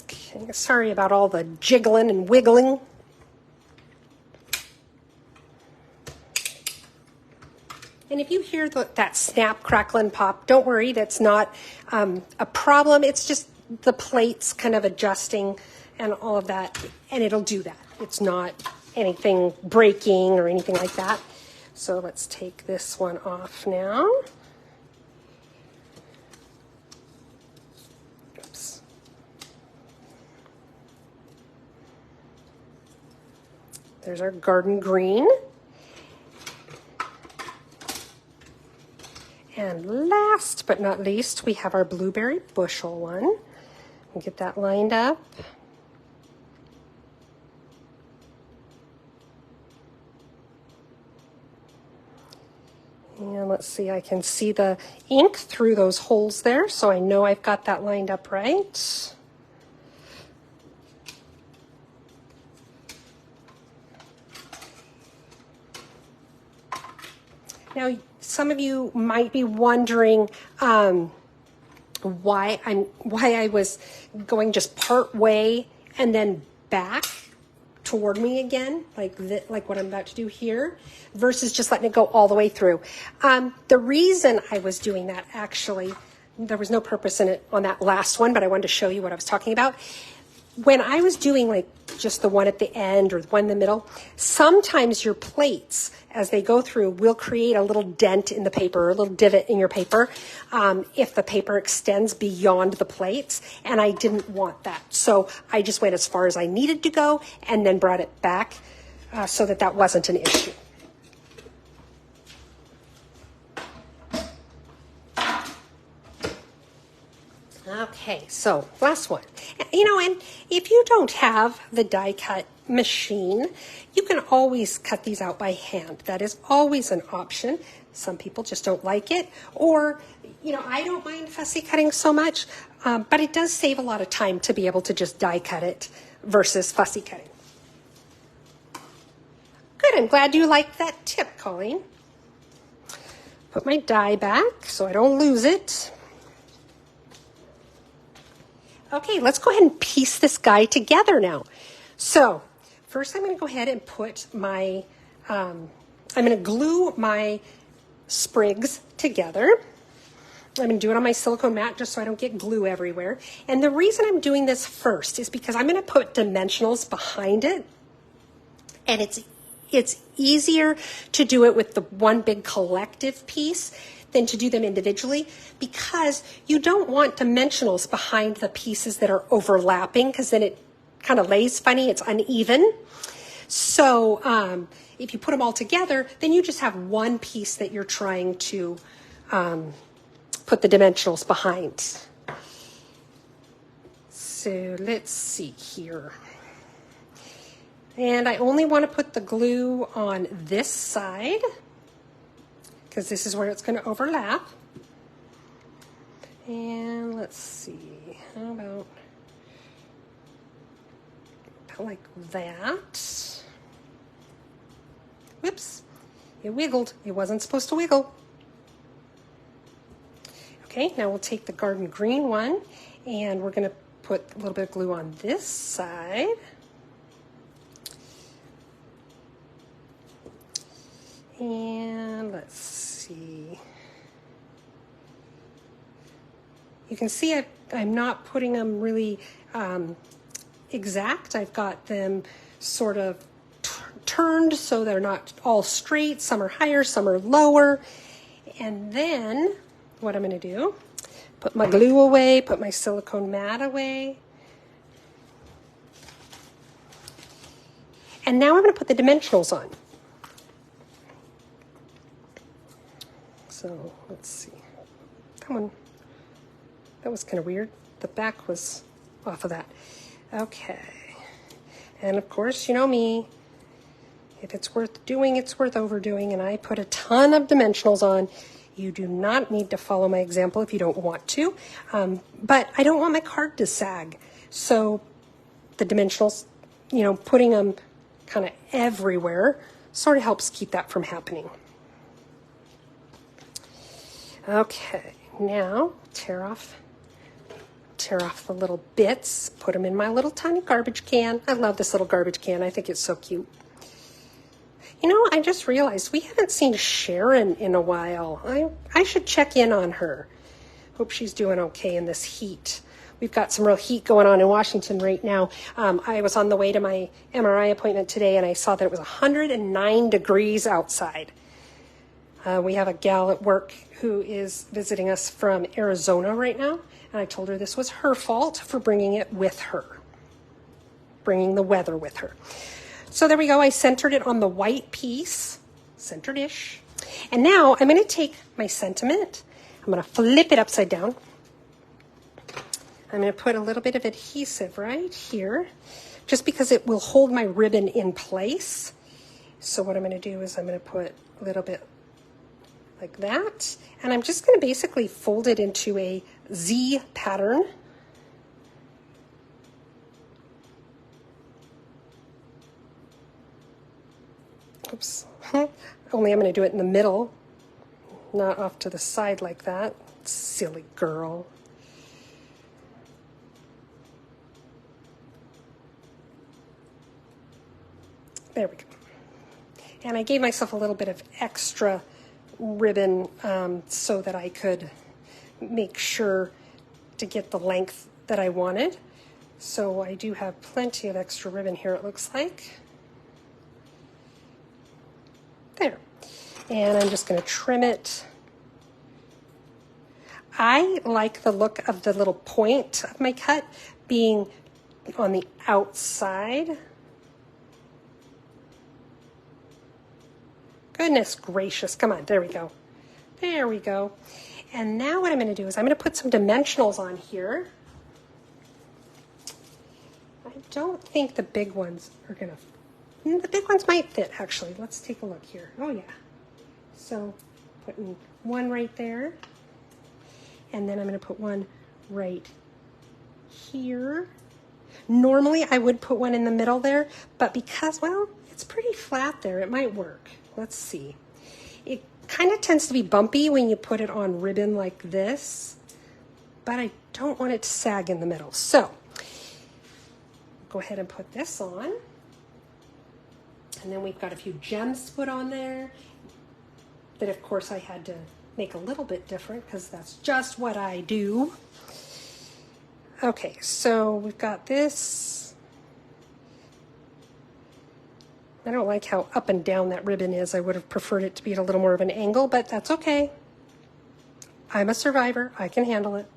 Okay, sorry about all the jiggling and wiggling. And if you hear that snap, crackle, and pop, don't worry, that's not a problem. It's just the plates kind of adjusting and all of that, and it'll do that. It's not anything breaking or anything like that. So let's take this one off now. Oops. There's our garden green. And last but not least, we have our blueberry bushel one. We'll get that lined up. And let's see, I can see the ink through those holes there, so I know I've got that lined up right. Now, some of you might be wondering why I was going just part way and then back toward me again, like what I'm about to do here, versus just letting it go all the way through. The reason I was doing that, actually, there was no purpose in it on that last one, but I wanted to show you what I was talking about. When I was doing like just the one at the end or the one in the middle, sometimes your plates, as they go through, will create a little dent in the paper, or a little divot in your paper, if the paper extends beyond the plates, and I didn't want that. So I just went as far as I needed to go and then brought it back so that wasn't an issue. Okay, so last one. And if you don't have the die cut machine, you can always cut these out by hand. That is always an option. Some people just don't like it. Or, I don't mind fussy cutting so much, but it does save a lot of time to be able to just die cut it versus fussy cutting. Good, I'm glad you liked that tip, Colleen. Put my die back so I don't lose it. Okay, let's go ahead and piece this guy together now. So first I'm going to go ahead and put my, I'm going to glue my sprigs together. I'm going to do it on my silicone mat just so I don't get glue everywhere. And the reason I'm doing this first is because I'm going to put dimensionals behind it. And it's easier to do it with the one big collective piece than to do them individually, because you don't want dimensionals behind the pieces that are overlapping, because then it kind of lays funny, it's uneven. So if you put them all together, then you just have one piece that you're trying to put the dimensionals behind. So let's see here. And I only want to put the glue on this side, because this is where it's going to overlap. And let's see, how about like that. Whoops, it wiggled. It wasn't supposed to wiggle. Okay, now we'll take the garden green one, and we're going to put a little bit of glue on this side. And let's see. You can see I'm not putting them really exact. I've got them sort of turned so they're not all straight. Some are higher, some are lower. And then what I'm going to do, put my glue away, put my silicone mat away. And now I'm going to put the dimensionals on. So let's see. Come on. That was kind of weird. The back was off of that. Okay. And of course, you know me. If it's worth doing, it's worth overdoing. And I put a ton of dimensionals on. You do not need to follow my example if you don't want to. But I don't want my card to sag. So the dimensionals, putting them kind of everywhere sort of helps keep that from happening. Okay, now tear off the little bits, put them in my little tiny garbage can. I love this little garbage can. I think it's so cute. I just realized we haven't seen Sharon in a while. I should check in on her. Hope she's doing okay in this heat. We've got some real heat going on in Washington right now. I was on the way to my MRI appointment today, and I saw that it was 109 degrees outside. We have a gal at work who is visiting us from Arizona right now, and I told her this was her fault for bringing it with her, bringing the weather with her. So there we go. I centered it on the white piece, centered-ish. And now I'm going to take my sentiment. I'm going to flip it upside down. I'm going to put a little bit of adhesive right here, just because it will hold my ribbon in place. So what I'm going to do is I'm going to put a little bit like that, and I'm just going to basically fold it into a Z pattern. Oops. Only I'm going to do it in the middle, not off to the side like that. Silly girl. There we go. And I gave myself a little bit of extra ribbon so that I could make sure to get the length that I wanted. So I do have plenty of extra ribbon here, it looks like. There. And I'm just going to trim it. I like the look of the little point of my cut being on the outside. Goodness gracious, come on, there we go. There we go. And now what I'm going to do is I'm going to put some dimensionals on here. I don't think the big ones are going to, the big ones might fit actually. Let's take a look here. Oh yeah. So putting one right there. And then I'm going to put one right here. Normally I would put one in the middle there, but because, well, it's pretty flat there, it might work. Let's see. It kind of tends to be bumpy when you put it on ribbon like this, but I don't want it to sag in the middle. So go ahead and put this on. And then we've got a few gems to put on there that of course I had to make a little bit different because that's just what I do. Okay, so we've got this. I don't like how up and down that ribbon is. I would have preferred it to be at a little more of an angle, but that's okay. I'm a survivor. I can handle it.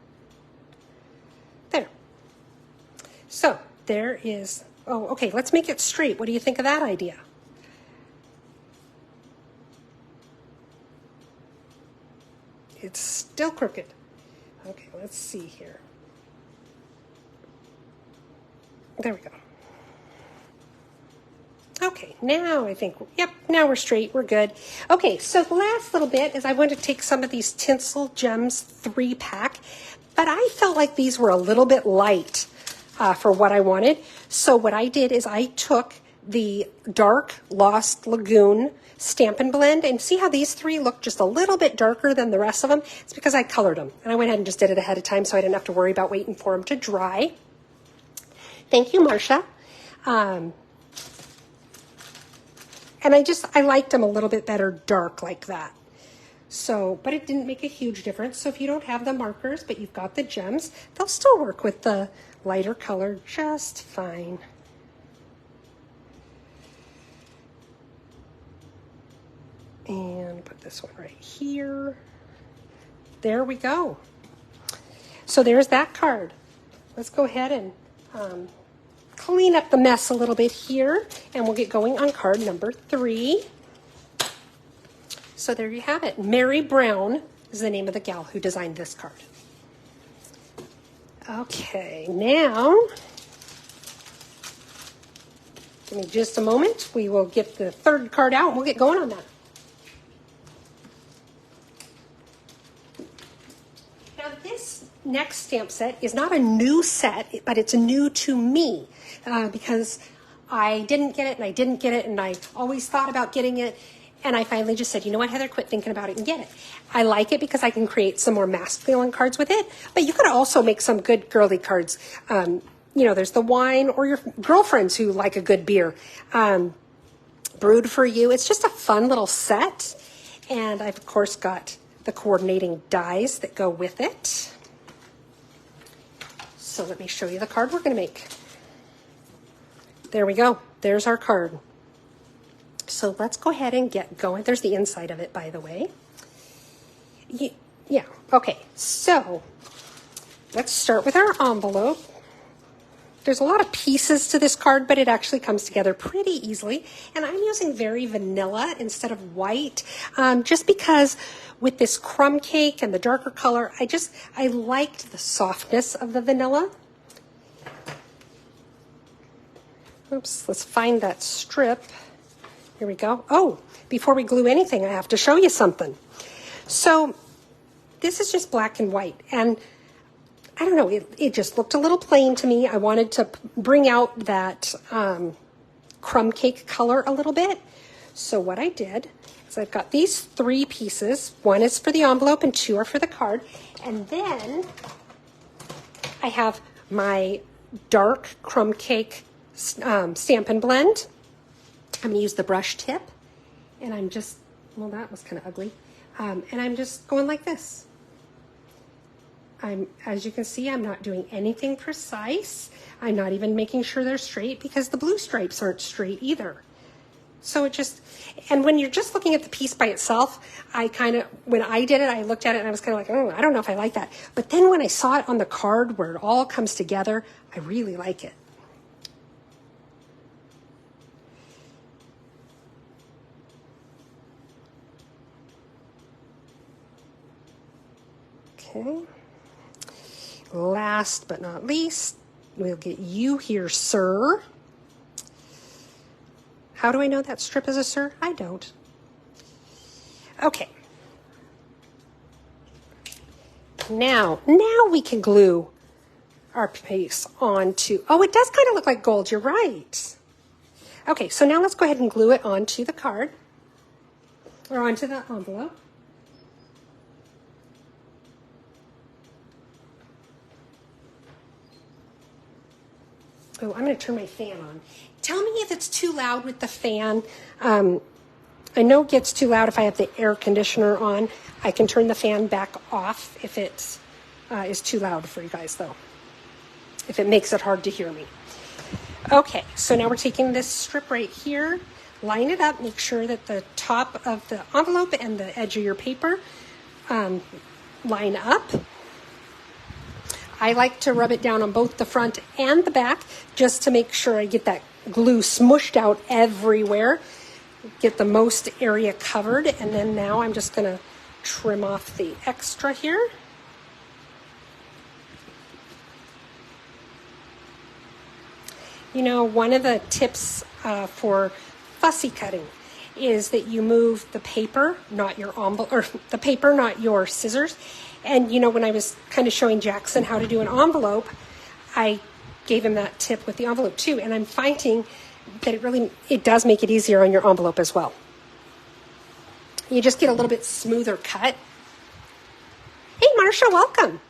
There. So there is, oh, okay, let's make it straight. What do you think of that idea? It's still crooked. Okay, let's see here. There we go. Okay, now I think, yep, now we're straight, we're good. Okay, so the last little bit is I want to take some of these Tinsel Gems 3-pack, but I felt like these were a little bit light for what I wanted. So what I did is I took the dark Lost Lagoon Stampin' Blend, and see how these three look just a little bit darker than the rest of them? It's because I colored them, and I went ahead and just did it ahead of time so I didn't have to worry about waiting for them to dry. Thank you, Marcia. And I liked them a little bit better dark like that. So, but it didn't make a huge difference. So if you don't have the markers, but you've got the gems, they'll still work with the lighter color just fine. And put this one right here. There we go. So there's that card. Let's go ahead and clean up the mess a little bit here, and we'll get going on card number 3. So there you have it. Mary Brown is the name of the gal who designed this card. Okay, now, give me just a moment. We will get the third card out, and we'll get going on that. Now this next stamp set is not a new set, but it's new to me because I didn't get it, and I always thought about getting it, and I finally just said, you know what, Heather, quit thinking about it and get it. I like it because I can create some more masculine cards with it, but you could also make some good girly cards. You know, there's the wine, or your girlfriends who like a good beer brewed for you. It's just a fun little set, and I've of course got the coordinating dies that go with it. So let me show you the card we're going to make. There we go. There's our card. So let's go ahead and get going. There's the inside of it, by the way. Yeah, okay. So let's start with our envelope. There's a lot of pieces to this card, but it actually comes together pretty easily. And I'm using very vanilla instead of white, just because with this crumb cake and the darker color, I liked the softness of the vanilla. Oops, let's find that strip. Here we go. Oh, before we glue anything, I have to show you something. So this is just black and white, and I don't know, it just looked a little plain to me. I wanted to bring out that crumb cake color a little bit. So what I did is I've got these 3 pieces. 1 is for the envelope and 2 are for the card. And then I have my dark crumb cake Stampin' Blend. I'm going to use the brush tip. And I'm just, well, that was kind of ugly. And I'm just going like this. As you can see, I'm not doing anything precise. I'm not even making sure they're straight because the blue stripes aren't straight either. So and when you're just looking at the piece by itself, when I did it, I looked at it and I was kind of like, oh, I don't know if I like that. But then when I saw it on the card where it all comes together, I really like it. Okay. Last but not least, we'll get you here, sir. How do I know that strip is a sir? I don't. Okay. Now we can glue our piece onto, oh, it does kind of look like gold, you're right. Okay, so now let's go ahead and glue it onto the card, or onto the envelope. Oh, I'm going to turn my fan on. Tell me if it's too loud with the fan. I know it gets too loud if I have the air conditioner on. I can turn the fan back off if it is too loud for you guys, though, if it makes it hard to hear me. Okay, so now we're taking this strip right here, line it up, make sure that the top of the envelope and the edge of your paper line up. I like to rub it down on both the front and the back just to make sure I get that glue smushed out everywhere, get the most area covered, and then now I'm just going to trim off the extra here. You know, one of the tips for fussy cutting is that you move the paper, not your envelope, or the paper, not your scissors. And you know, when I was kind of showing Jackson how to do an envelope, I gave him that tip with the envelope too. And I'm finding that it does make it easier on your envelope as well. You just get a little bit smoother cut. Hey, Marsha, welcome.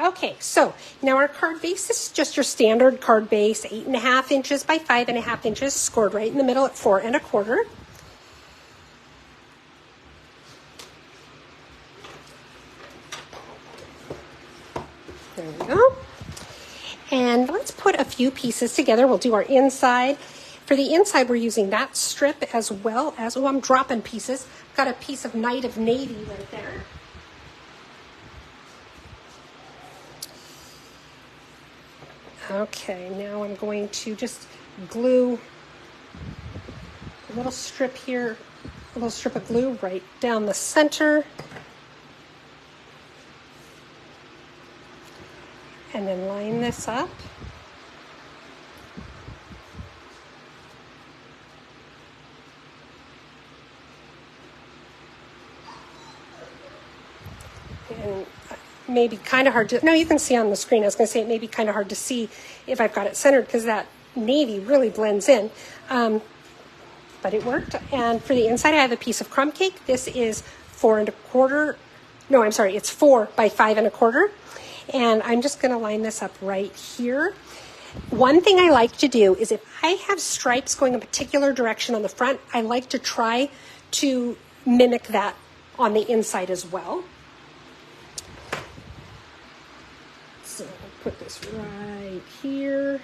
Okay, so now our card base is just your standard card base, 8.5 inches by 5.5 inches, scored right in the middle at 4 1/4. There we go. And let's put a few pieces together. We'll do our inside. For the inside, we're using that strip as well as, oh, I'm dropping pieces. Got a piece of Night of Navy right there. Okay, now I'm going to just glue a little strip here, a little strip of glue right down the center. And then line this up. And maybe kind of hard to, no, you can see on the screen. I was going to say it may be kind of hard to see if I've got it centered because that navy really blends in. But it worked. And for the inside, I have a piece of crumb cake. This is 4 1/4. No, I'm sorry, it's 4 by 5 1/4. And I'm just going to line this up right here. One thing I like to do is if I have stripes going a particular direction on the front, I like to try to mimic that on the inside as well. So I'll put this right here.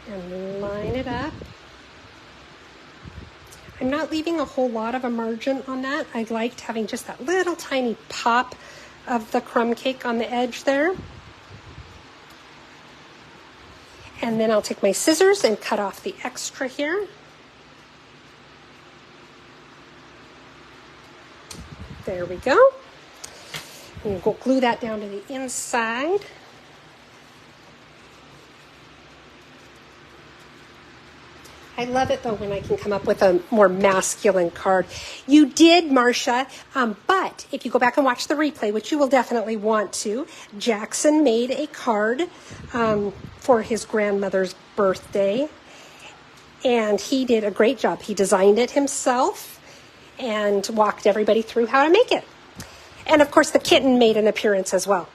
and line it up. I'm not leaving a whole lot of a margin on that. I liked having just that little tiny pop of the crumb cake on the edge there. And then I'll take my scissors and cut off the extra here. There we go. And we'll glue that down to the inside. I love it though when I can come up with a more masculine card. You did, Marcia, but if you go back and watch the replay, which you will definitely want to, Jackson made a card for his grandmother's birthday, and he did a great job. He designed it himself and walked everybody through how to make it. And of course the kitten made an appearance as well.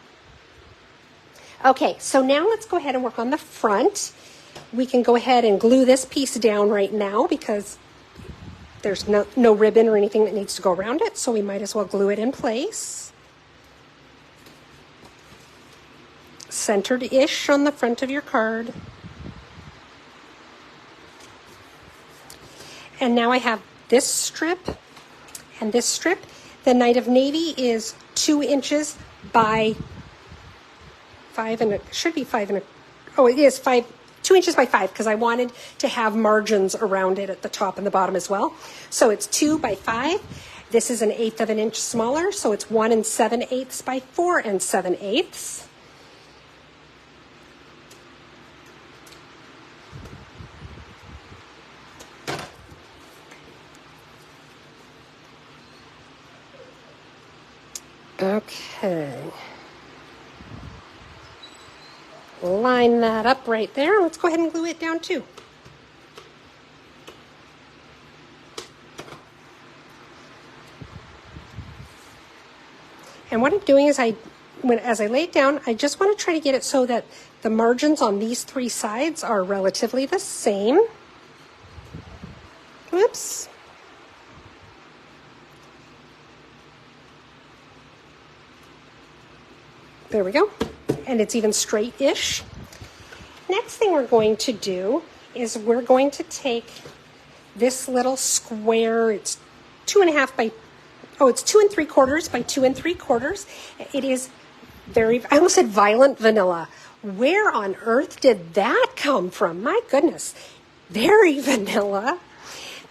Okay, so now let's go ahead and work on the front. We can go ahead and glue this piece down right now because there's no ribbon or anything that needs to go around it, so we might as well glue it in place. Centered-ish on the front of your card. And now I have this strip and this strip. The Night of Navy is 2 inches by 5 and it should be 5 and oh, it is 2 inches by 5 because I wanted to have margins around it at the top and the bottom as well. So it's 2 by 5. This is 1/8 of an inch smaller, so it's 1 7/8 by 4 7/8. Okay. Line that up right there. Let's go ahead and glue it down too. And what I'm doing is as I lay it down, I just want to try to get it so that the margins on these 3 sides are relatively the same. Whoops. There we go. And it's even straight-ish. Next thing we're going to do is we're going to take this little square. It's 2.5 by, it's 2 3/4 by 2 3/4. It is I almost said violent vanilla. Where on earth did that come from? My goodness, very vanilla.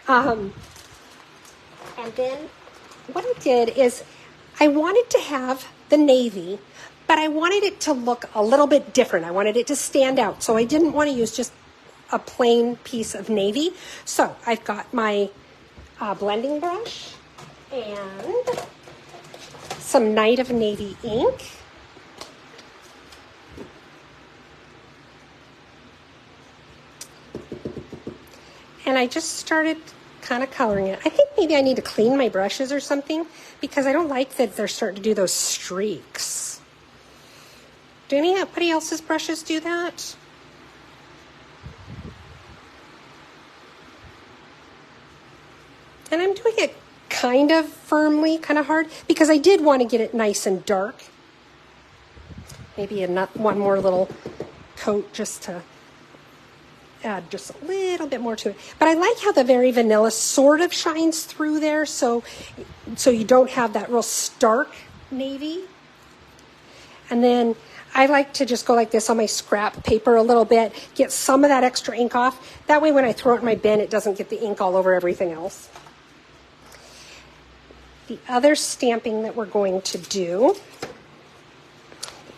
And then what I did is I wanted to have the navy, but I wanted it to look a little bit different. I wanted it to stand out. So I didn't want to use just a plain piece of navy. So I've got my blending brush and some Night of Navy ink. And I just started kind of coloring it. I think maybe I need to clean my brushes or something because I don't like that they're starting to do those streaks. Do anybody else's brushes do that? And I'm doing it kind of firmly, kind of hard, because I did want to get it nice and dark. Maybe one more little coat just to add just a little bit more to it. But I like how the very vanilla sort of shines through there, so you don't have that real stark navy. And then I like to just go like this on my scrap paper a little bit, get some of that extra ink off. That way when I throw it in my bin, it doesn't get the ink all over everything else. The other stamping that we're going to do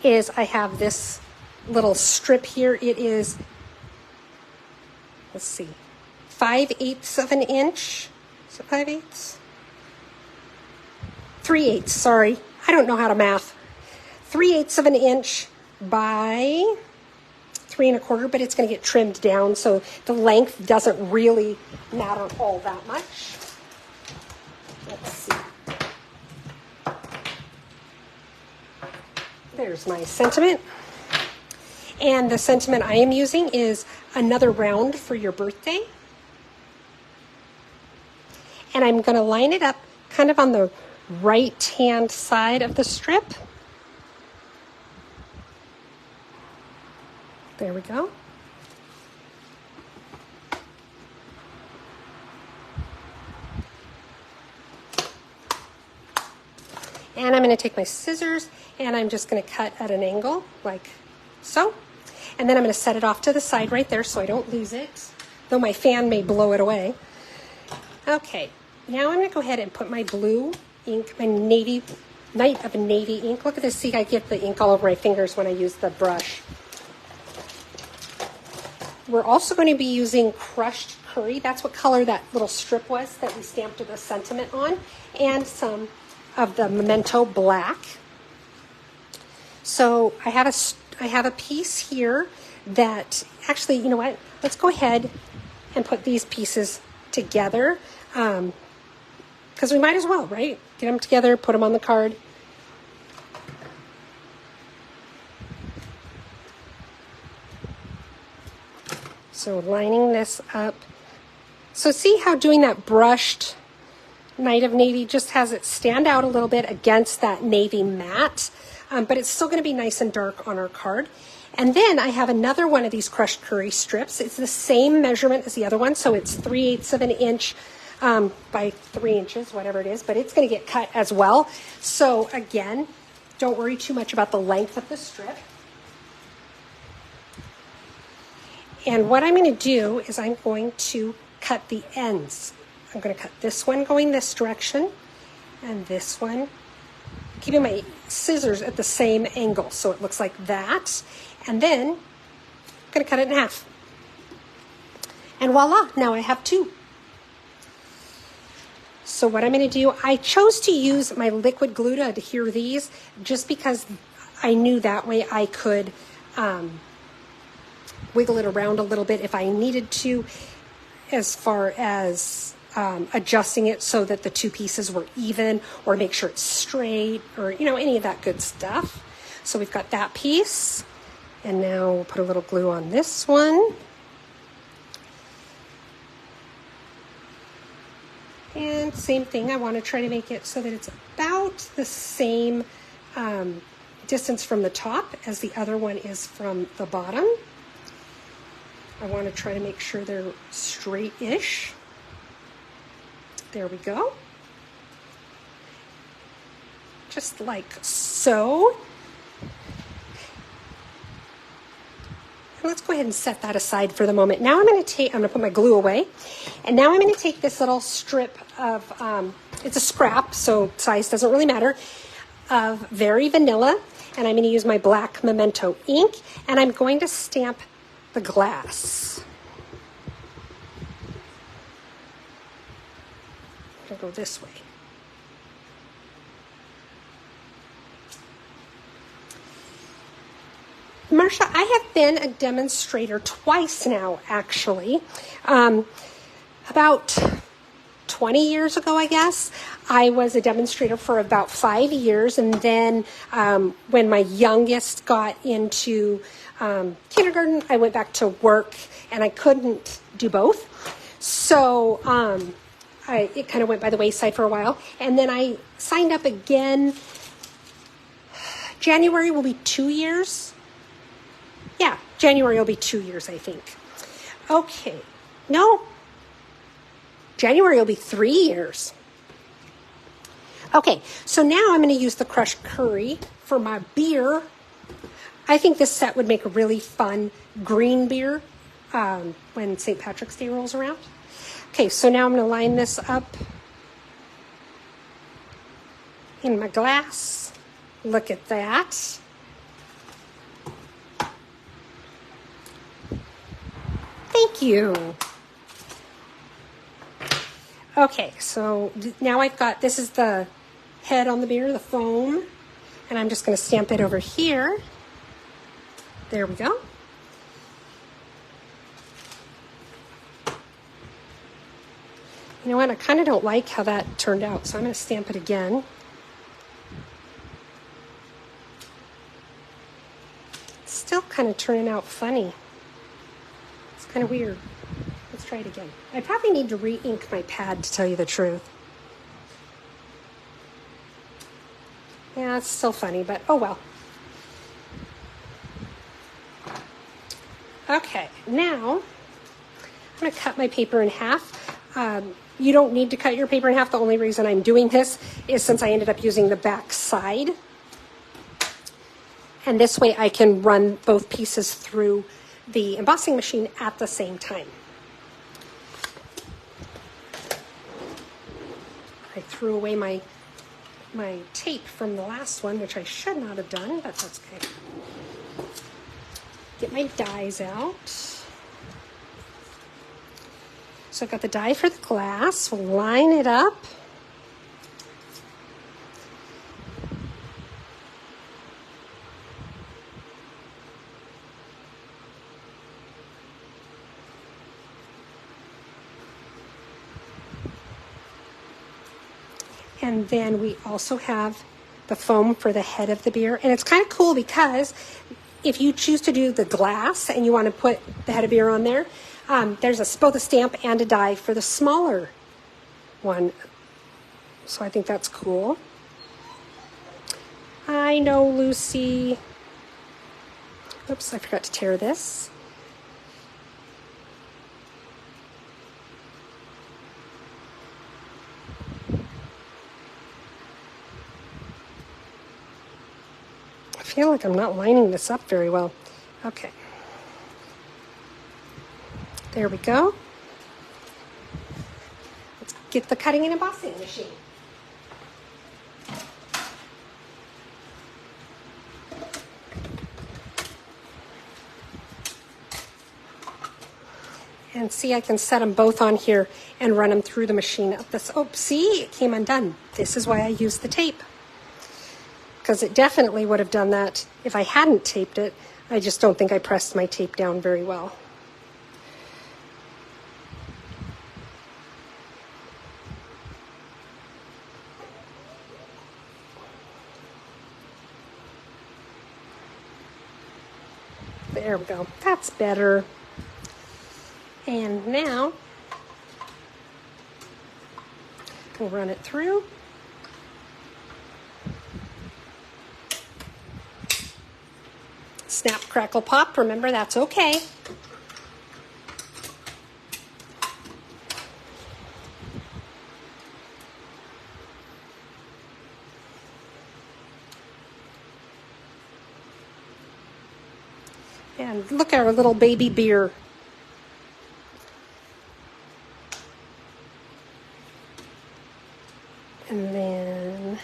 is I have this little strip here. It is, let's see, 5/8 of an inch. Is it 5/8? 3/8, sorry. I don't know how to math. 3/8 of an inch by 3 1/4, but it's going to get trimmed down, so the length doesn't really matter all that much. Let's see. There's my sentiment. And the sentiment I am using is another round for your birthday. And I'm going to line it up kind of on the right-hand side of the strip. There we go. And I'm going to take my scissors and I'm just going to cut at an angle like so. And then I'm going to set it off to the side right there so I don't lose it, though my fan may blow it away. Okay, now I'm going to go ahead and put my blue ink, my Night of Navy ink. Look at this. See, I get the ink all over my fingers when I use the brush. We're also going to be using crushed curry. That's what color that little strip was that we stamped the sentiment on. And some of the Memento Black. So I have a piece here that, actually, you know what? Let's go ahead and put these pieces together. Because we might as well, right? Get them together, put them on the card. So lining this up. So see how doing that brushed Night of Navy just has it stand out a little bit against that navy matte, but it's still going to be nice and dark on our card. And then I have another one of these crushed curry strips. It's the same measurement as the other one, so it's 3/8 of an inch by 3 inches, whatever it is, but it's going to get cut as well. So again, don't worry too much about the length of the strip. And what I'm going to do is I'm going to cut the ends. I'm going to cut this one going this direction and this one, keeping my scissors at the same angle so it looks like that. And then I'm going to cut it in half. And voila, now I have two. So what I'm going to do, I chose to use my liquid glue to adhere these just because I knew that way I could wiggle it around a little bit if I needed to, as far as adjusting it so that the two pieces were even, or make sure it's straight, or any of that good stuff. So we've got that piece, and now we'll put a little glue on this one. And same thing, I want to try to make it so that it's about the same distance from the top as the other one is from the bottom. I want to try to make sure they're straight-ish. There we go. Just like so. And let's go ahead and set that aside for the moment. Now I'm going to put my glue away. And now I'm going to take this little strip of, it's a scrap, so size doesn't really matter, of Very Vanilla. And I'm going to use my black Memento ink. And I'm going to stamp the glass. I'm going to go this way. Marsha, I have been a demonstrator twice now, actually. About 20 years ago, I guess, I was a demonstrator for about 5 years. And then when my youngest got into kindergarten, I went back to work and I couldn't do both. So it kind of went by the wayside for a while. And then I signed up again. January will be 2 years. Yeah, January will be 2 years, I think. Okay. No. January will be 3 years. Okay, so now I'm going to use the crushed curry for my beer. I think this set would make a really fun green beer when St. Patrick's Day rolls around. Okay, so now I'm going to line this up in my glass. Look at that. Thank you. Okay, so now I've got, this is the head on the beer, the foam, and I'm just going to stamp it over here. There we go. You know what, I kind of don't like how that turned out, so I'm going to stamp it again. It's still kind of turning out funny. It's kind of weird. Let's try it again. I probably need to re-ink my pad, to tell you the truth. Yeah, it's still funny, but oh well. Okay, now I'm going to cut my paper in half. You don't need to cut your paper in half. The only reason I'm doing this is since I ended up using the back side. And this way I can run both pieces through the embossing machine at the same time. I threw away my tape from the last one, which I should not have done, but that's okay. Get my dies out. So I've got the die for the glass. We'll line it up. And then we also have the foam for the head of the beer. And it's kind of cool because if you choose to do the glass and you want to put the head of beer on there, there's both a stamp and a die for the smaller one. So I think that's cool. I know, Lucy. Oops, I forgot to tear this. I feel like I'm not lining this up very well. Okay. There we go. Let's get the cutting and embossing machine. And see, I can set them both on here and run them through the machine up this. Oh, see, it came undone. This is why I used the tape. Because it definitely would have done that if I hadn't taped it. I just don't think I pressed my tape down very well. There we go. That's better. And now we'll run it through. Snap, crackle, pop. Remember, that's okay. And look at our little baby beer. And then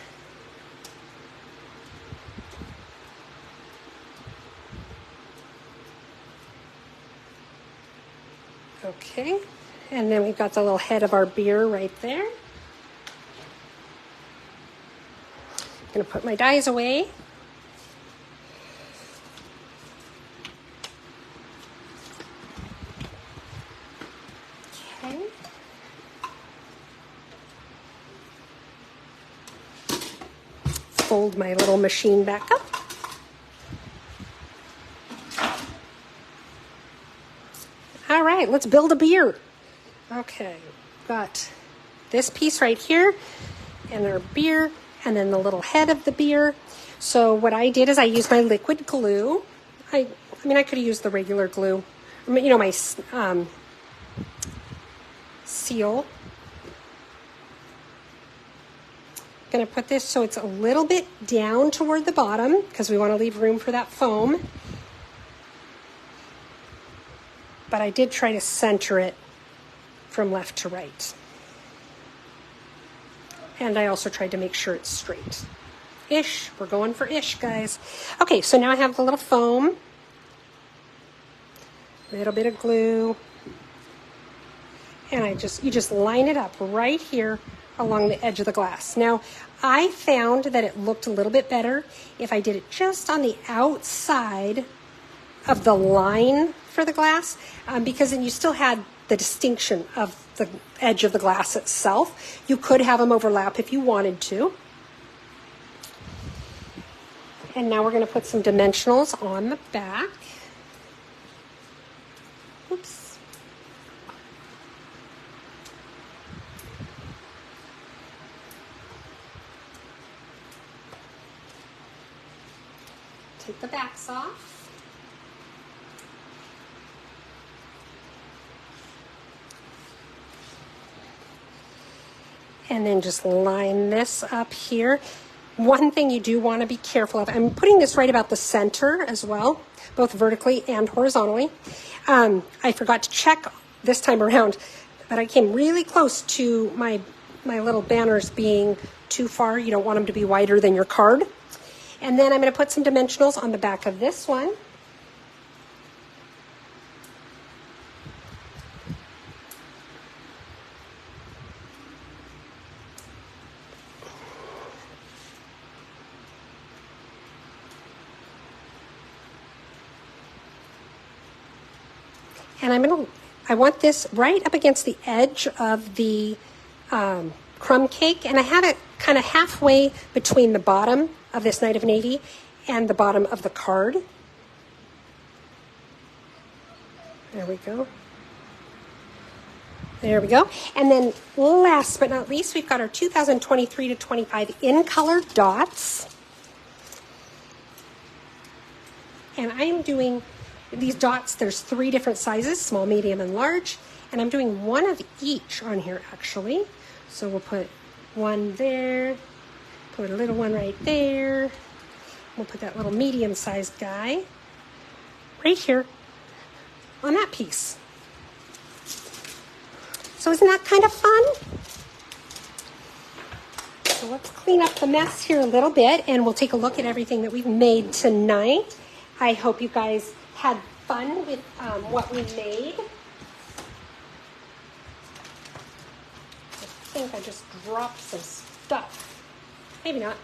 okay, and then we've got the little head of our beer right there. I'm going to put my dies away. Okay. Fold my little machine back up. All right, let's build a beer. Okay, got this piece right here and our beer and then the little head of the beer. So what I did is I used my liquid glue. I mean, I could have used the regular glue. You know, my seal. Going to put this so it's a little bit down toward the bottom because we want to leave room for that foam. But I did try to center it from left to right. And I also tried to make sure it's straight. Ish. We're going for ish, guys. Okay, so now I have the little foam. A little bit of glue. And you just line it up right here along the edge of the glass. Now, I found that it looked a little bit better if I did it just on the outside of the line for the glass, because then you still had the distinction of the edge of the glass itself. You could have them overlap if you wanted to. And now we're going to put some dimensionals on the back. Oops. Take the backs off. And then just line this up here. One thing you do want to be careful of, I'm putting this right about the center as well, both vertically and horizontally. I forgot to check this time around, but I came really close to my little banners being too far. You don't want them to be wider than your card. And then I'm going to put some dimensionals on the back of this one. And I want this right up against the edge of the crumb cake, and I have it kind of halfway between the bottom of this Night of Navy and the bottom of the card. There we go. There we go. And then last but not least, we've got our 2023 to 25 in color dots. And I am doing these dots, there's 3 different sizes, small, medium, and large. And I'm doing one of each on here, actually. So we'll put one there, put a little one right there. We'll put that little medium-sized guy right here on that piece. So isn't that kind of fun? So let's clean up the mess here a little bit, and we'll take a look at everything that we've made tonight. I hope you guys had fun with what we made. I think I just dropped some stuff. Maybe not.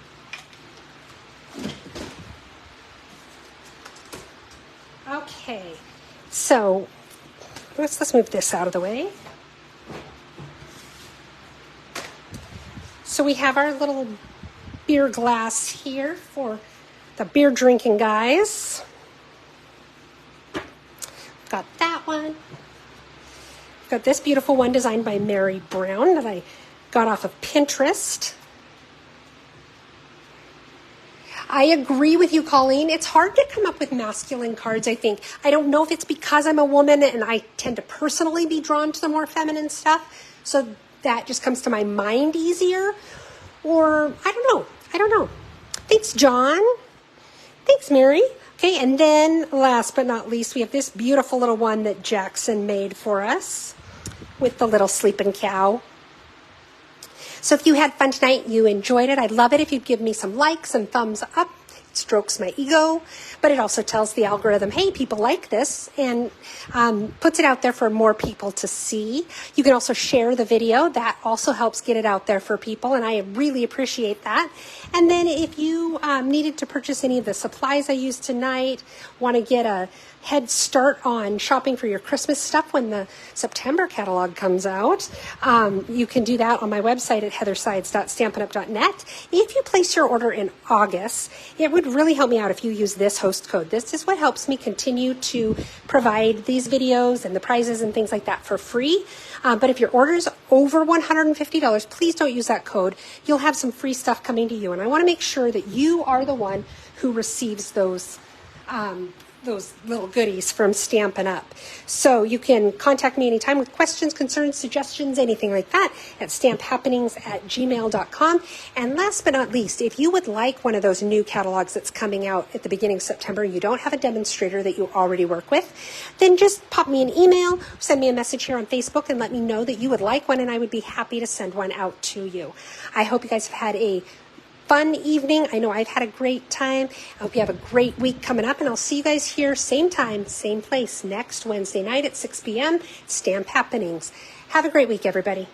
Okay, so let's move this out of the way. So we have our little beer glass here for the beer drinking guys. Got that one. Got this beautiful one designed by Mary Brown that I got off of Pinterest. I agree with you, Colleen. It's hard to come up with masculine cards, I think. I don't know if it's because I'm a woman and I tend to personally be drawn to the more feminine stuff, so that just comes to my mind easier. Or, I don't know. Thanks, John. Thanks, Mary. Okay, and then last but not least, we have this beautiful little one that Jackson made for us with the little sleeping cow. So if you had fun tonight, you enjoyed it, I'd love it if you'd give me some likes and thumbs up. It strokes my ego, but it also tells the algorithm, hey, people like this, and puts it out there for more people to see. You can also share the video. That also helps get it out there for people, and I really appreciate that. And then if you needed to purchase any of the supplies I used tonight, want to get a head start on shopping for your Christmas stuff when the September catalog comes out, you can do that on my website at heathersides.stampinup.net. If you place your order in August, it would really help me out if you use this host code. This is what helps me continue to provide these videos and the prizes and things like that for free. But if your order is over $150, please don't use that code. You'll have some free stuff coming to you. And I want to make sure that you are the one who receives those little goodies from Stampin' Up. So you can contact me anytime with questions, concerns, suggestions, anything like that at stamphappenings@gmail.com. And last but not least, if you would like one of those new catalogs that's coming out at the beginning of September, you don't have a demonstrator that you already work with, then just pop me an email, send me a message here on Facebook, and let me know that you would like one, and I would be happy to send one out to you. I hope you guys have had a fun evening. I know I've had a great time. I hope you have a great week coming up, and I'll see you guys here same time, same place next Wednesday night at 6 p.m. Stamp Happenings. Have a great week, everybody.